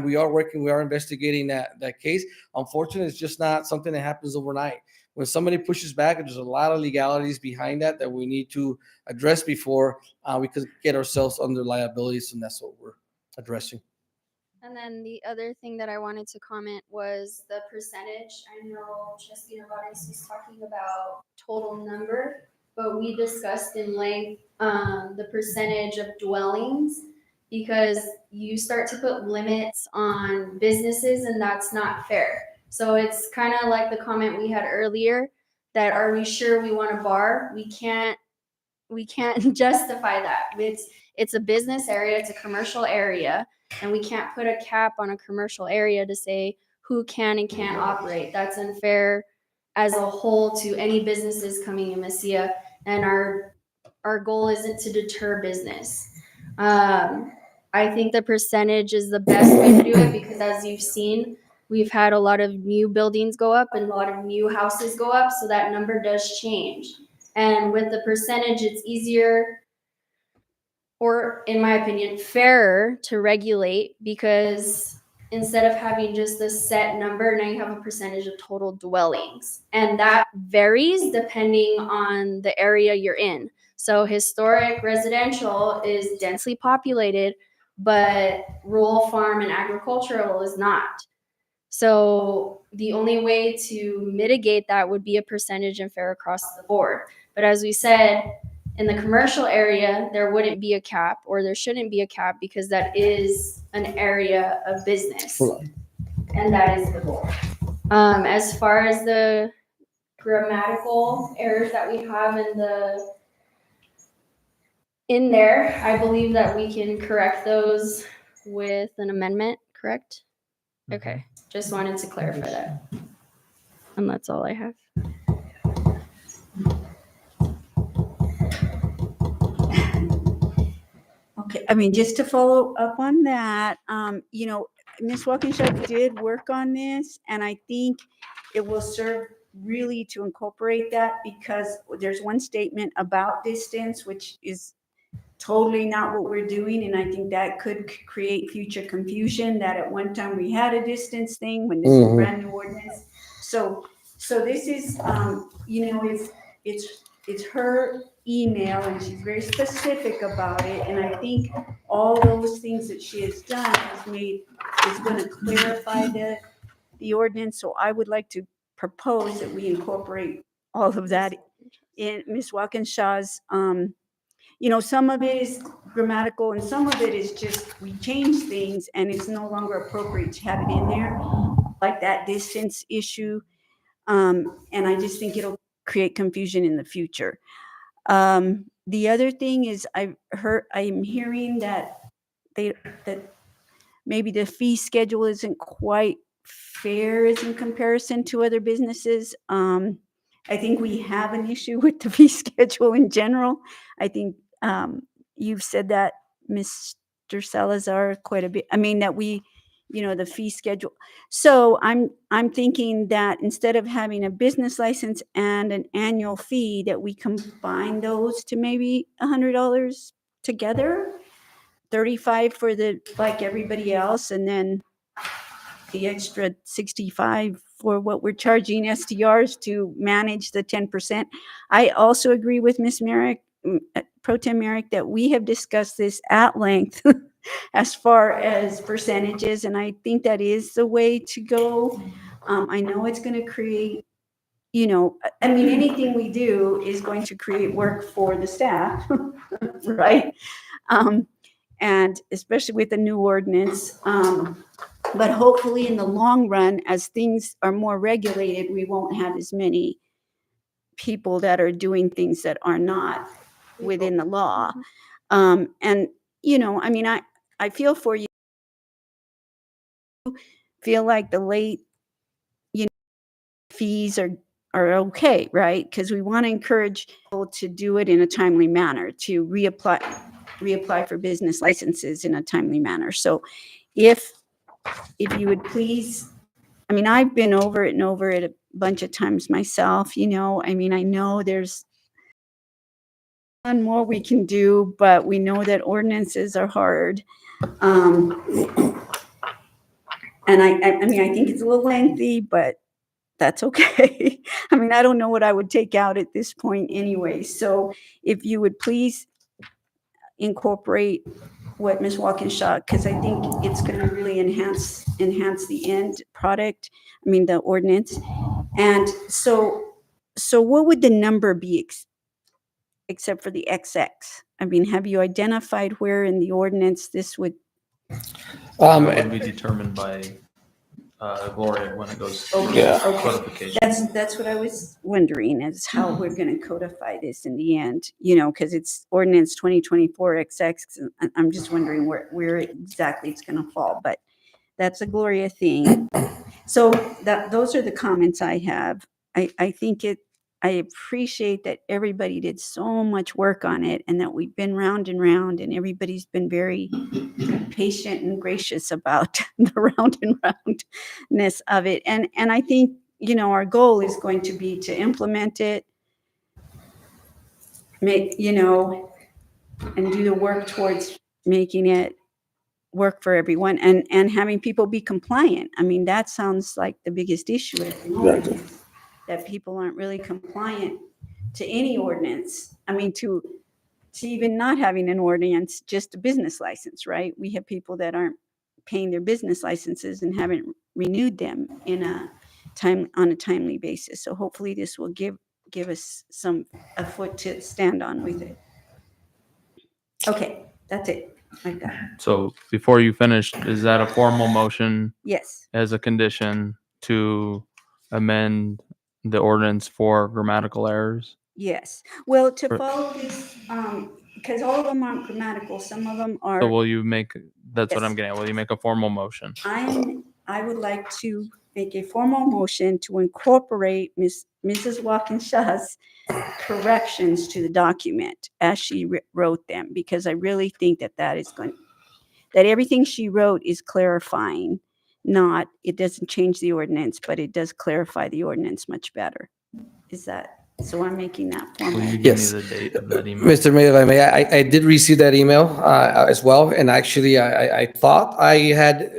We are investigating that case. Unfortunately, it's just not something that happens overnight. when somebody pushes back, there's a lot of legalities behind that we need to address before we could get ourselves under liabilities, and that's what we're addressing. And then the other thing that I wanted to comment was the percentage. I know Trustee Narvaez was talking about total number, but we discussed in length the percentage of dwellings, because you start to put limits on businesses and that's not fair. So it's kind of like the comment we had earlier, that are we sure we want a bar? We can't justify that. It's a business area, it's a commercial area, and we can't put a cap on a commercial area to say who can and can't operate. That's unfair as a whole to any businesses coming in Mesilla, and our goal isn't to deter business. I think the percentage is the best way to do it, because as you've seen, we've had a lot of new buildings go up and a lot of new houses go up, so that number does change. And with the percentage, it's easier, or in my opinion, fairer to regulate, because instead of having just a set number, now you have a percentage of total dwellings. And that varies depending on the area you're in. So historic residential is densely populated, but rural farm and agricultural is not. So the only way to mitigate that would be a percentage and fair across the board. But as we said, in the commercial area, there wouldn't be a cap, or there shouldn't be a cap, because that is an area of business. And that is the goal. As far as the grammatical errors that we have in there, I believe that we can correct those with an amendment, correct? Okay, just wanted to clarify that. And that's all I have. Okay, I mean, just to follow up on that, Ms. Walkinshaw did work on this, and I think it will serve really to incorporate that, because there's one statement about distance, which is totally not what we're doing, and I think that could create future confusion, that at one time we had a distance thing when this is a brand new ordinance. So this is, it's her email, and she's very specific about it, and I think all those things that she has done is going to clarify the ordinance. So I would like to propose that we incorporate all of that in Ms. Walkinshaw's. Some of it is grammatical and some of it is just we change things and it's no longer appropriate to have it in there, like that distance issue. And I just think it'll create confusion in the future. The other thing is I'm hearing that maybe the fee schedule isn't quite fair as in comparison to other businesses. I think we have an issue with the fee schedule in general. I think you've said that, Mr. Salazar, quite a bit. I mean, that the fee schedule. So I'm thinking that instead of having a business license and an annual fee, that we combine those to maybe $100 together, 35 for like everybody else, and then the extra 65 for what we're charging SDRs to manage the 10%. I also agree with Ms. Merrick, Pro Tem Merrick, that we have discussed this at length as far as percentages, and I think that is the way to go. I know it's going to create, anything we do is going to create work for the staff, right? And especially with the new ordinance. But hopefully in the long run, as things are more regulated, we won't have as many people that are doing things that are not within the law. I feel for you. Feel like the late, fees are okay, right? Because we want to encourage people to do it in a timely manner, to reapply for business licenses in a timely manner. So if you would please, I've been over it and over it a bunch of times myself, I know there's one more we can do, but we know that ordinances are hard. And I think it's a little lengthy, but that's okay. I mean, I don't know what I would take out at this point anyway. So if you would please incorporate what Ms. Walkinshaw, because I think it's going to really enhance the end product. I mean, the ordinance. And so what would the number be except for the XX? I mean, have you identified where in the ordinance this would? That would be determined by Gloria when it goes to codification. That's what I was wondering, is how we're going to codify this in the end, you know, because it's ordinance 2024 XX. And I'm just wondering where exactly it's going to fall, but that's a Gloria thing. So those are the comments I have. I think I appreciate that everybody did so much work on it, and that we've been round and round, and everybody's been very patient and gracious about the round and roundness of it. And I think, you know, our goal is going to be to implement it, make, you know, and do the work towards making it work for everyone, and having people be compliant. I mean, that sounds like the biggest issue at the moment. Exactly. That people aren't really compliant to any ordinance. I mean, to even not having an ordinance, just a business license, right? We have people that aren't paying their business licenses and haven't renewed them on a timely basis. So hopefully this will give us a foot to stand on with it. Okay, that's it. I've got it. So before you finish, is that a formal motion? Yes. As a condition to amend the ordinance for grammatical errors? Yes. Well, to follow this, because all of them aren't grammatical, some of them are. So will you make, that's what Yes. I'm getting at, will you make a formal motion? I would like to make a formal motion to incorporate Mrs. Walkinshaw's corrections to the document as she wrote them, because I really think that that everything she wrote is clarifying, it doesn't change the ordinance, but it does clarify the ordinance much better. So I'm making that Will formal. you give Yes. me the date of that email? Mr. Mayor, if I may, I did receive that email as well, and actually, I thought I had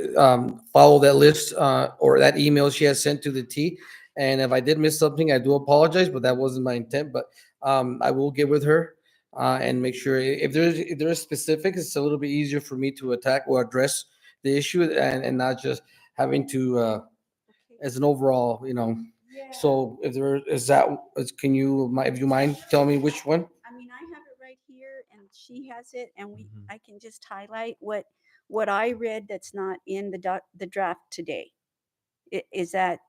followed that list or that email she had sent to the T, and if I did miss something, I do apologize, but that wasn't my intent, but I will get with her and make sure, if there is specifics, it's a little bit easier for me to attack or address the issue and not just having to, as an overall, you know. So if there is that, can you, if you mind, tell me which one? I mean, I have it right here and she has it, and I can just highlight what I read that's not in the draft today. Is that,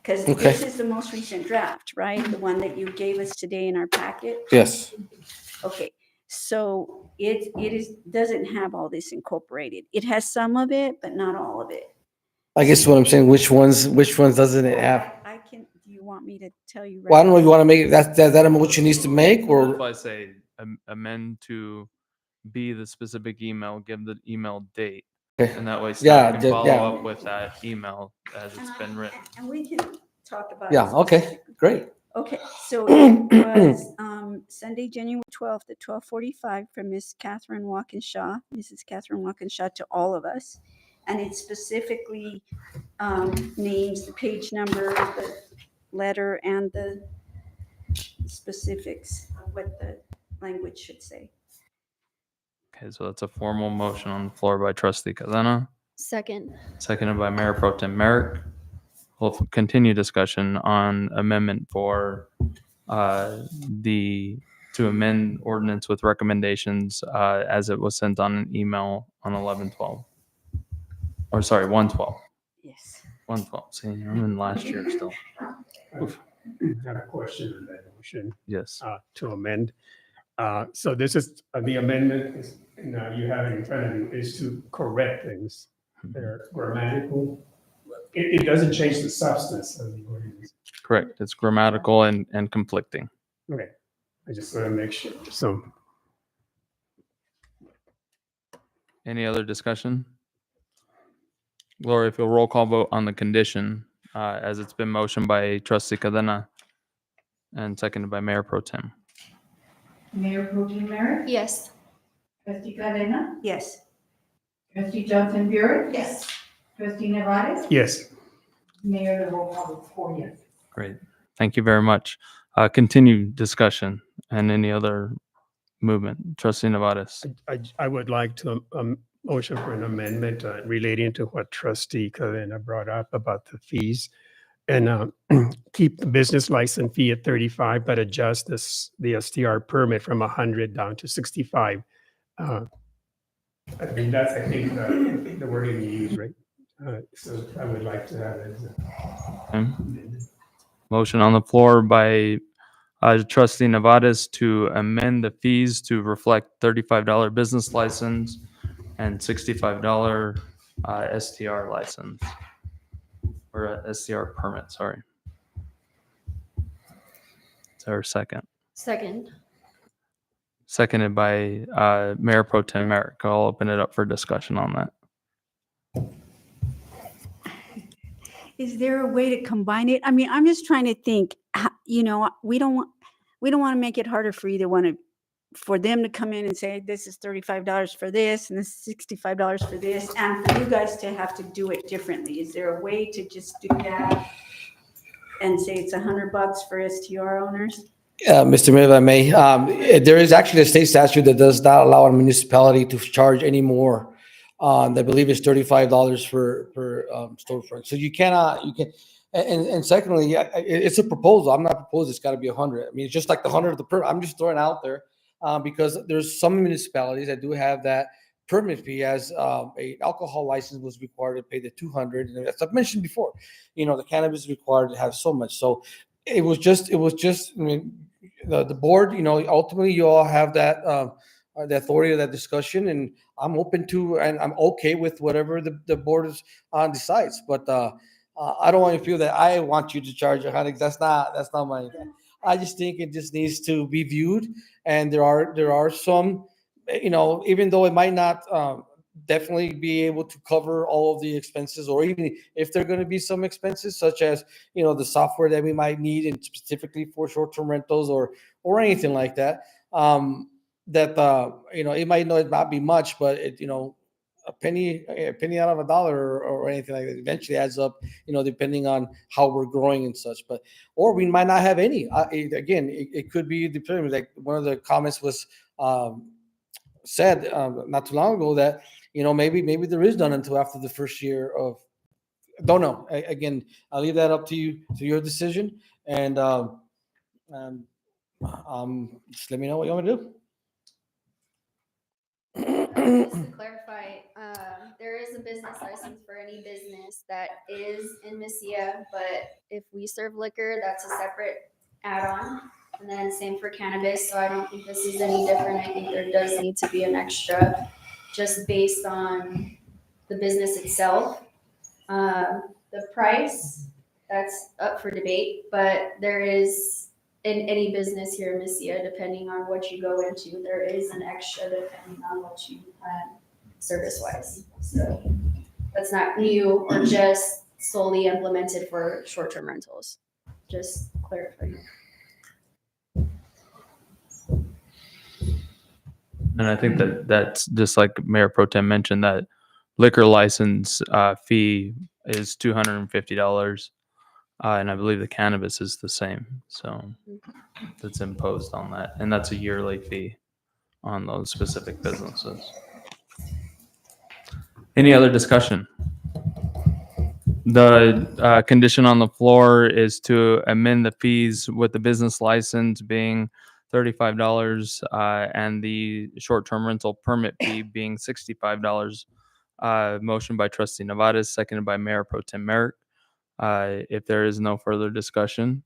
because Okay. this is the most recent draft, right? The one that you gave us today in our packet? Yes. Okay, so doesn't have all this incorporated. It has some of it, but not all of it. I guess what I'm saying, which ones doesn't it have? Do you want me to tell you? Well, I don't know if you want to make, that a motion needs to make, If or, I say amend to be the specific email, give the email date, Okay. and that way Yeah, staff can follow yeah. up with that email as it's been written. And we can talk about. Yeah, it okay, specifically. great. Okay, so it was Sunday, January 12th at 12:45 from Mrs. Catherine Walkinshaw to all of us. And it specifically names the page number, the letter, and the specifics of what the language should say. Okay, so that's a formal motion on the floor by trustee Cadena, Second. seconded by Mayor Pro Tem Merrick. We'll continue discussion on amendment for to amend ordinance with recommendations as it was sent on an email on 11/12. Or sorry, 1/12. Yes. 1/12. See, I'm in last year still. Oof. I have a question on that motion. Yes. To amend. So this is the amendment is, you have it in front of you, is to correct things that are grammatical. It doesn't change the substance of the ordinance. Correct. It's grammatical and conflicting. Okay, I just want to make sure. So, Any other discussion? Gloria, if you'll roll call vote on the condition as it's been motioned by trustee Cadena and seconded by Mayor Pro Tem. Mayor Pro Tem Merrick? Yes. Trustee Cadena? Yes. Trustee Johnson Burek? Yes. Trustee Nevares? yes. Mayor, the roll call is 4 yes. Great. Thank you very much. Continued discussion and any other movement. Trustee Nevares. I would like to motion for an amendment relating to what Trustee Cadena brought up about the fees, and keep the business license fee at 35, but adjust the STR permit from 100 down to 65. I mean, that's, I think, the wording you use, right? So I would like to have it. Okay. Motion on the floor by Trustee Nevares to amend the fees to reflect $35 business license and $65 STR license, or STR permit, sorry. Is there a second? Second. Seconded by Mayor Pro Tem Merrick. I'll open it up for discussion on that. Is there a way to combine it? I mean, I'm just trying to think, we don't want to make it harder for either one for them to come in and say, this is $35 for this, and this is $65 for this, and for you guys to have to do it differently. Is there a way to just do that and say it's $100 for STR owners? Mr. Mayor, if I may, there is actually a state statute that does not allow a municipality to charge any more. I believe it's $35 per storefront. So you can, and secondly, it's a proposal. I'm not proposing it's got to be 100. I mean, it's just like the 100 of the permit. I'm just throwing out there because there's some municipalities that do have that permit fee as a alcohol license was required to pay the 200. And as I've mentioned before, the cannabis is required to have so much. So it was just, I mean, the board, ultimately you all have that, the authority of that discussion, and I'm open to, and I'm okay with whatever the board is decides. But I don't want you to feel that I want you to charge 100. That's not my. I just think it just needs to be viewed, and there are some, even though it might not definitely be able to cover all of the expenses, or even if there are going to be some expenses, such as the software that we might need, and specifically for short-term rentals or anything like that. It might not be much, but a penny out of a dollar or anything like that eventually adds up, depending on how we're growing and such. But or we might not have any. It could be depending. Like one of the comments was said not too long ago that maybe there is none until after the first year of. Don't know. Again, I'll leave that up to you, to your decision, and just let me know what you want me to do. Just to clarify, there is a business license for any business that is in Mesilla, but if we serve liquor, that's a separate add-on. And then same for cannabis, so I don't think this is any different. I think there does need to be an extra just based on the business itself. The price, that's up for debate, but there is in any business here in Mesilla, depending on what you go into, there is an extra depending on what you plan service-wise. So that's not new or just solely implemented for short-term rentals. Just clarifying. And I think that's just like Mayor Pro Tem mentioned, that liquor license fee is $250. And I believe the cannabis is the same. So that's imposed on that. And that's a yearly fee on those specific businesses. Any other discussion? The condition on the floor is to amend the fees with the business license being $35 and the short-term rental permit fee being $65. Motion by Trustee Nevares, seconded by Mayor Pro Tem Merrick. If there is no further discussion,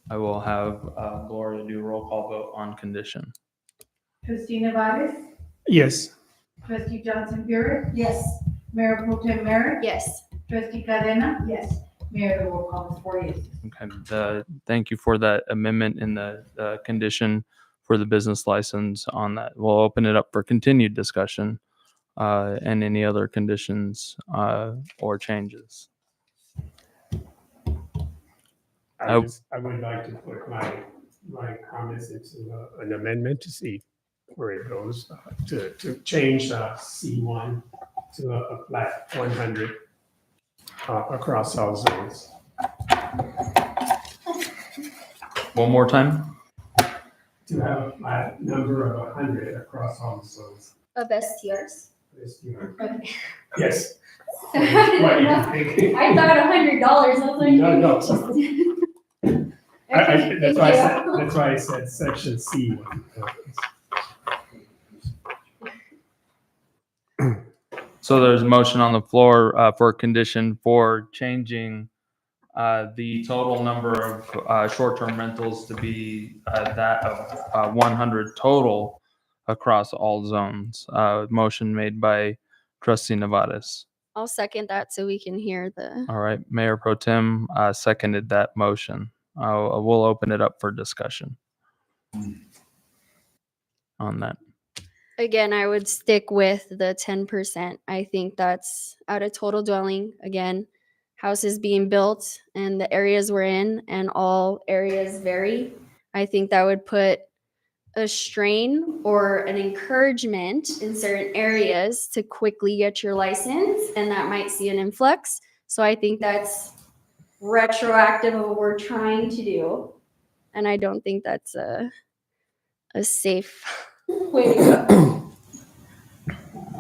I will have Laura do a roll call vote on condition. Trustee Nevares? Yes. Trustee Johnson Burek? Yes. Mayor Pro Tem Merrick? Yes. Trustee Cadena? Yes. Mayor, the roll call is 4 yeses. Okay. Thank you for that amendment in the condition for the business license on that. We'll open it up for continued discussion and any other conditions or changes. I would like to put my comments into an amendment to see where it goes, to change C1 to a flat 100 across all zones. One more time. To have a flat number of 100 across all zones. Of STRs? Okay. Yes. What do you think? I thought $100. I was like, No. Okay, That's thank you. why I said section C. So there's a motion on the floor for a condition for changing the total number of short-term rentals to be that of 100 total across all zones. Motion made by Trustee Nevadas. I'll second that so we can hear the. All right, Mayor Pro Tem seconded that motion. We'll open it up for discussion on that. Again, I would stick with the 10%. I think that's out of total dwelling. Again, houses being built and the areas we're in, and all areas vary. I think that would put a strain or an encouragement in certain areas to quickly get your license, and that might see an influx. So I think that's retroactive of what we're trying to do. And I don't think that's a safe way to go.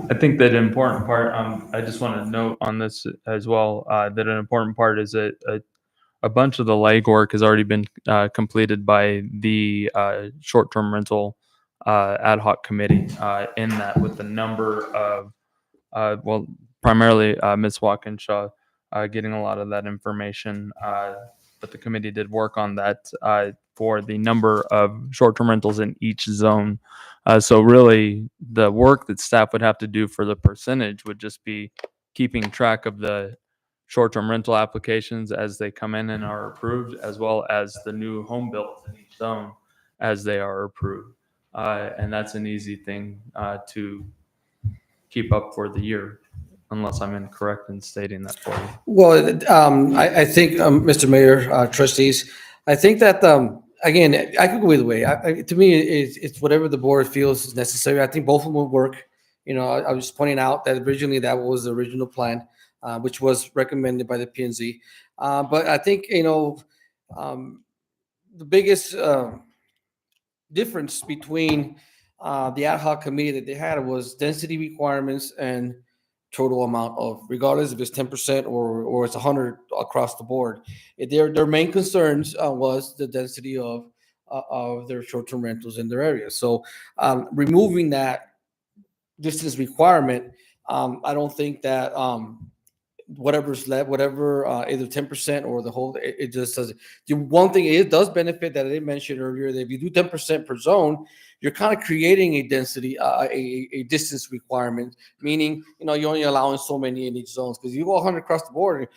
I think that an important part, I just want to note on this as well, that an important part is that a bunch of the legwork has already been completed by the short-term rental ad hoc committee in that with the number of, well, primarily Ms. Walkinshaw getting a lot of that information, but the committee did work on that for the number of short-term rentals in each zone. So really, the work that staff would have to do for the percentage would just be keeping track of the short-term rental applications as they come in and are approved, as well as the new home builds in each zone as they are approved. And that's an easy thing to keep up for the year, unless I'm incorrect in stating that for you. Well, I think, Mr. Mayor, trustees, I think that, again, I could go either way. To me, it's whatever the board feels is necessary. I think both of them will work. You know, I was pointing out that originally that was the original plan, which was recommended by the P&Z. But I think, you know, the biggest difference between the ad hoc committee that they had was density requirements and total amount of, regardless if it's 10% or it's 100 across the board. Their main concerns was the density of their short-term rentals in their area. So removing that distance requirement, I don't think that whatever's left, whatever, either 10% or the whole, it just doesn't. The one thing it does benefit that I didn't mention earlier, that if you do 10% per zone, you're kind of creating a density, a distance requirement, meaning, you know, you're only allowing so many in each zones. Because you go 100 across the board,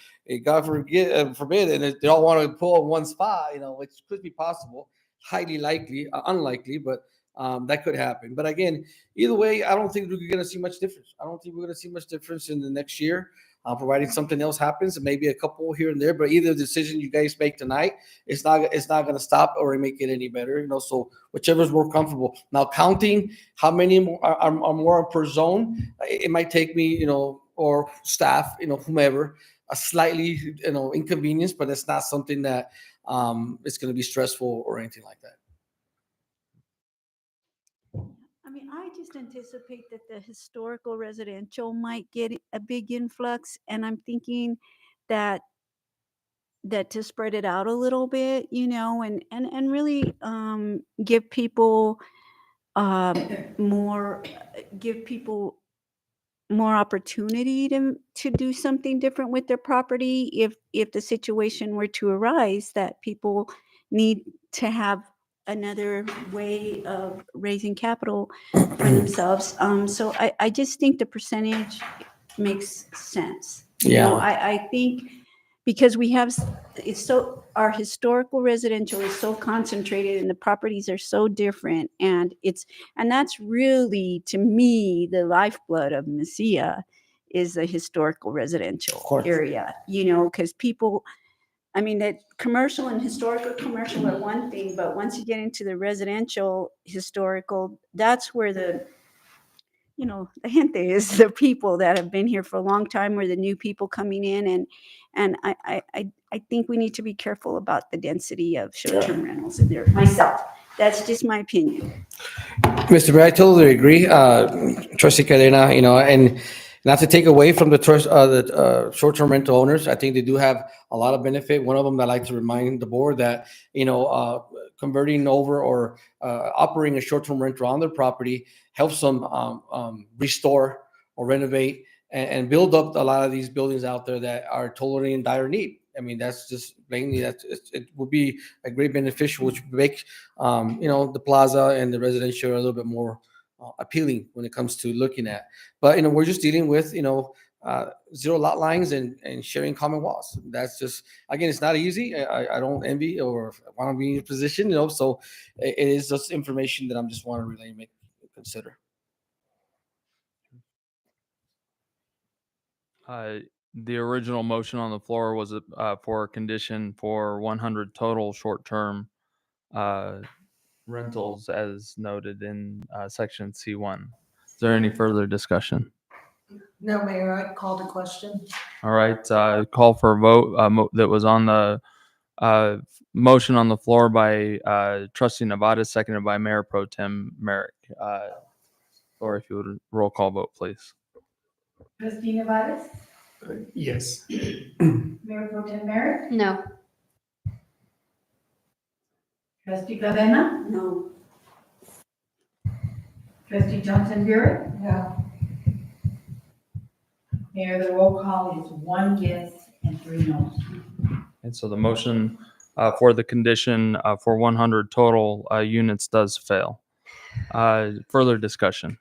God forbid, and they all want to pull in one spot, you know, which could be possible, highly likely, unlikely, but that could happen. But again, either way, I don't think we're going to see much difference. I don't think we're going to see much difference in the next year. Providing something else happens, and maybe a couple here and there, but either decision you guys make tonight, it's not going to stop or make it any better, you know. So whichever's more comfortable. Now, counting how many more are more per zone, it might take me, you know, or staff, you know, whomever, a slightly, you know, inconvenience, but it's not something that it's going to be stressful or anything like that. I mean, I just anticipate that the historical residential might get a big influx, and I'm thinking that to spread it out a little bit, you know, and really give people more more opportunity to do something different with their property if the situation were to arise that people need to have another way of raising capital for themselves. So I just think the percentage makes sense. You know, I think because we have, it's so, our historical residential is so concentrated and the properties are so different, and that's really, to me, the lifeblood of Mesilla is the historical residential area, you know, because people, I mean, that commercial and historical commercial are one thing, but once you get into the residential historical, that's where you know, the gente is the people that have been here for a long time or the new people coming in. And I think we need to be careful about the density of short-term rentals in there myself. That's just my opinion. Mr. Mayor, I totally agree. Trustee Cadena, you know, and not to take away from the short-term rental owners, I think they do have a lot of benefit. One of them, I like to remind the board that, you know, converting over or operating a short-term rental on their property helps them restore or renovate and build up a lot of these buildings out there that are totally in dire need. I mean, that's just mainly it would be a great beneficial, which would make you know, the plaza and the residential a little bit more appealing when it comes to looking at. But you know, we're just dealing with, you know, zero lot lines and sharing common walls. That's just, again, it's not easy. I don't envy or want to be in your position, you know. So it is just information that I'm just want to relay and make consider. The original motion on the floor was for a condition for 100 total short-term rentals as noted in section C1. Is there any further discussion? No, Mayor, I called a question. All right, call for a vote that was on the motion on the floor by Trustee Nevada, seconded by Mayor Pro Tem Merrick. Or if you would roll call vote, please. Trustee Nevada? Yes. Mayor Pro Tem Merrick? No. Trustee Cadena? No. Trustee Johnson Burek? No. Mayor, the roll call is 1 yes and 3 no. And so the motion for the condition for 100 total units does fail. Further discussion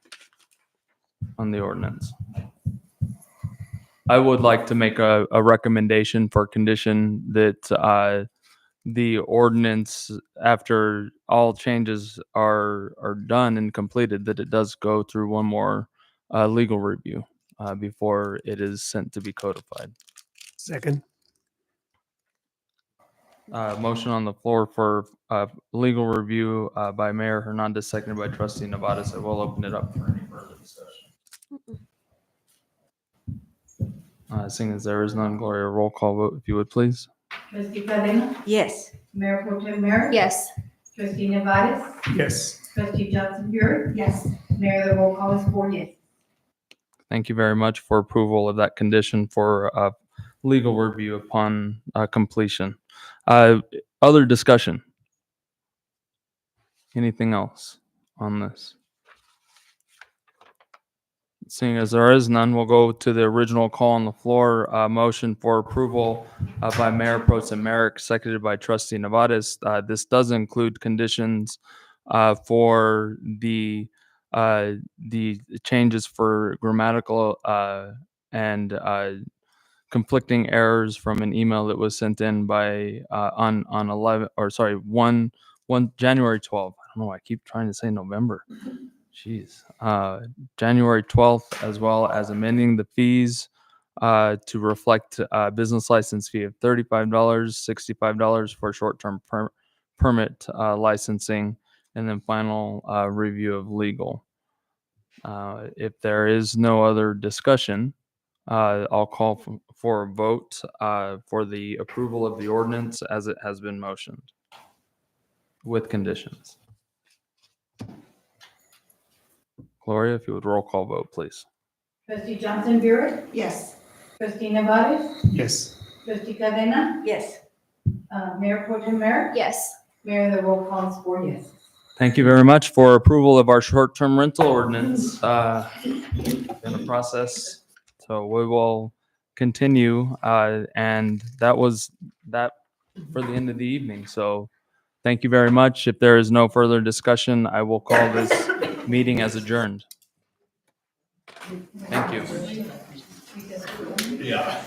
on the ordinance. I would like to make a recommendation for condition that the ordinance, after all changes are done and completed, that it does go through one more legal review before it is sent to be codified. Second. Motion on the floor for legal review by Mayor Hernandez, seconded by Trustee Nevada. So we'll open it up for any further discussion. Seeing as there is none, Gloria, roll call vote, if you would, please. Trustee Cadena? Yes. Mayor Pro Tem Merrick? Yes. Trustee Nevada? Yes. Trustee Johnson Burek? Yes. Mayor, the roll call is 4 yes. Thank you very much for approval of that condition for legal review upon completion. Other discussion? Anything else on this? Seeing as there is none, we'll go to the original call on the floor. Motion for approval by Mayor Pro Tem Merrick, seconded by Trustee Nevada. This does include conditions for the changes for grammatical and conflicting errors from an email that was sent in by on 1 January 12th. I don't know why I keep trying to say November. Jeez. January 12th, as well as amending the fees to reflect a business license fee of $35, $65 for short-term permit licensing, and then final review of legal. If there is no other discussion, I'll call for a vote for the approval of the ordinance as it has been motioned with conditions. Gloria, if you would roll call vote, please. Trustee Johnson Burek? Yes. Trustee Nevada? Yes. Trustee Cadena? Yes. Mayor Pro Tem Merrick? Yes. Mayor, the roll call is 4 yes. Thank you very much for approval of our short-term rental ordinance. In the process, so we will continue, and that was that for the end of the evening. So thank you very much. If there is no further discussion, I will call this meeting as adjourned. Thank you. Yeah.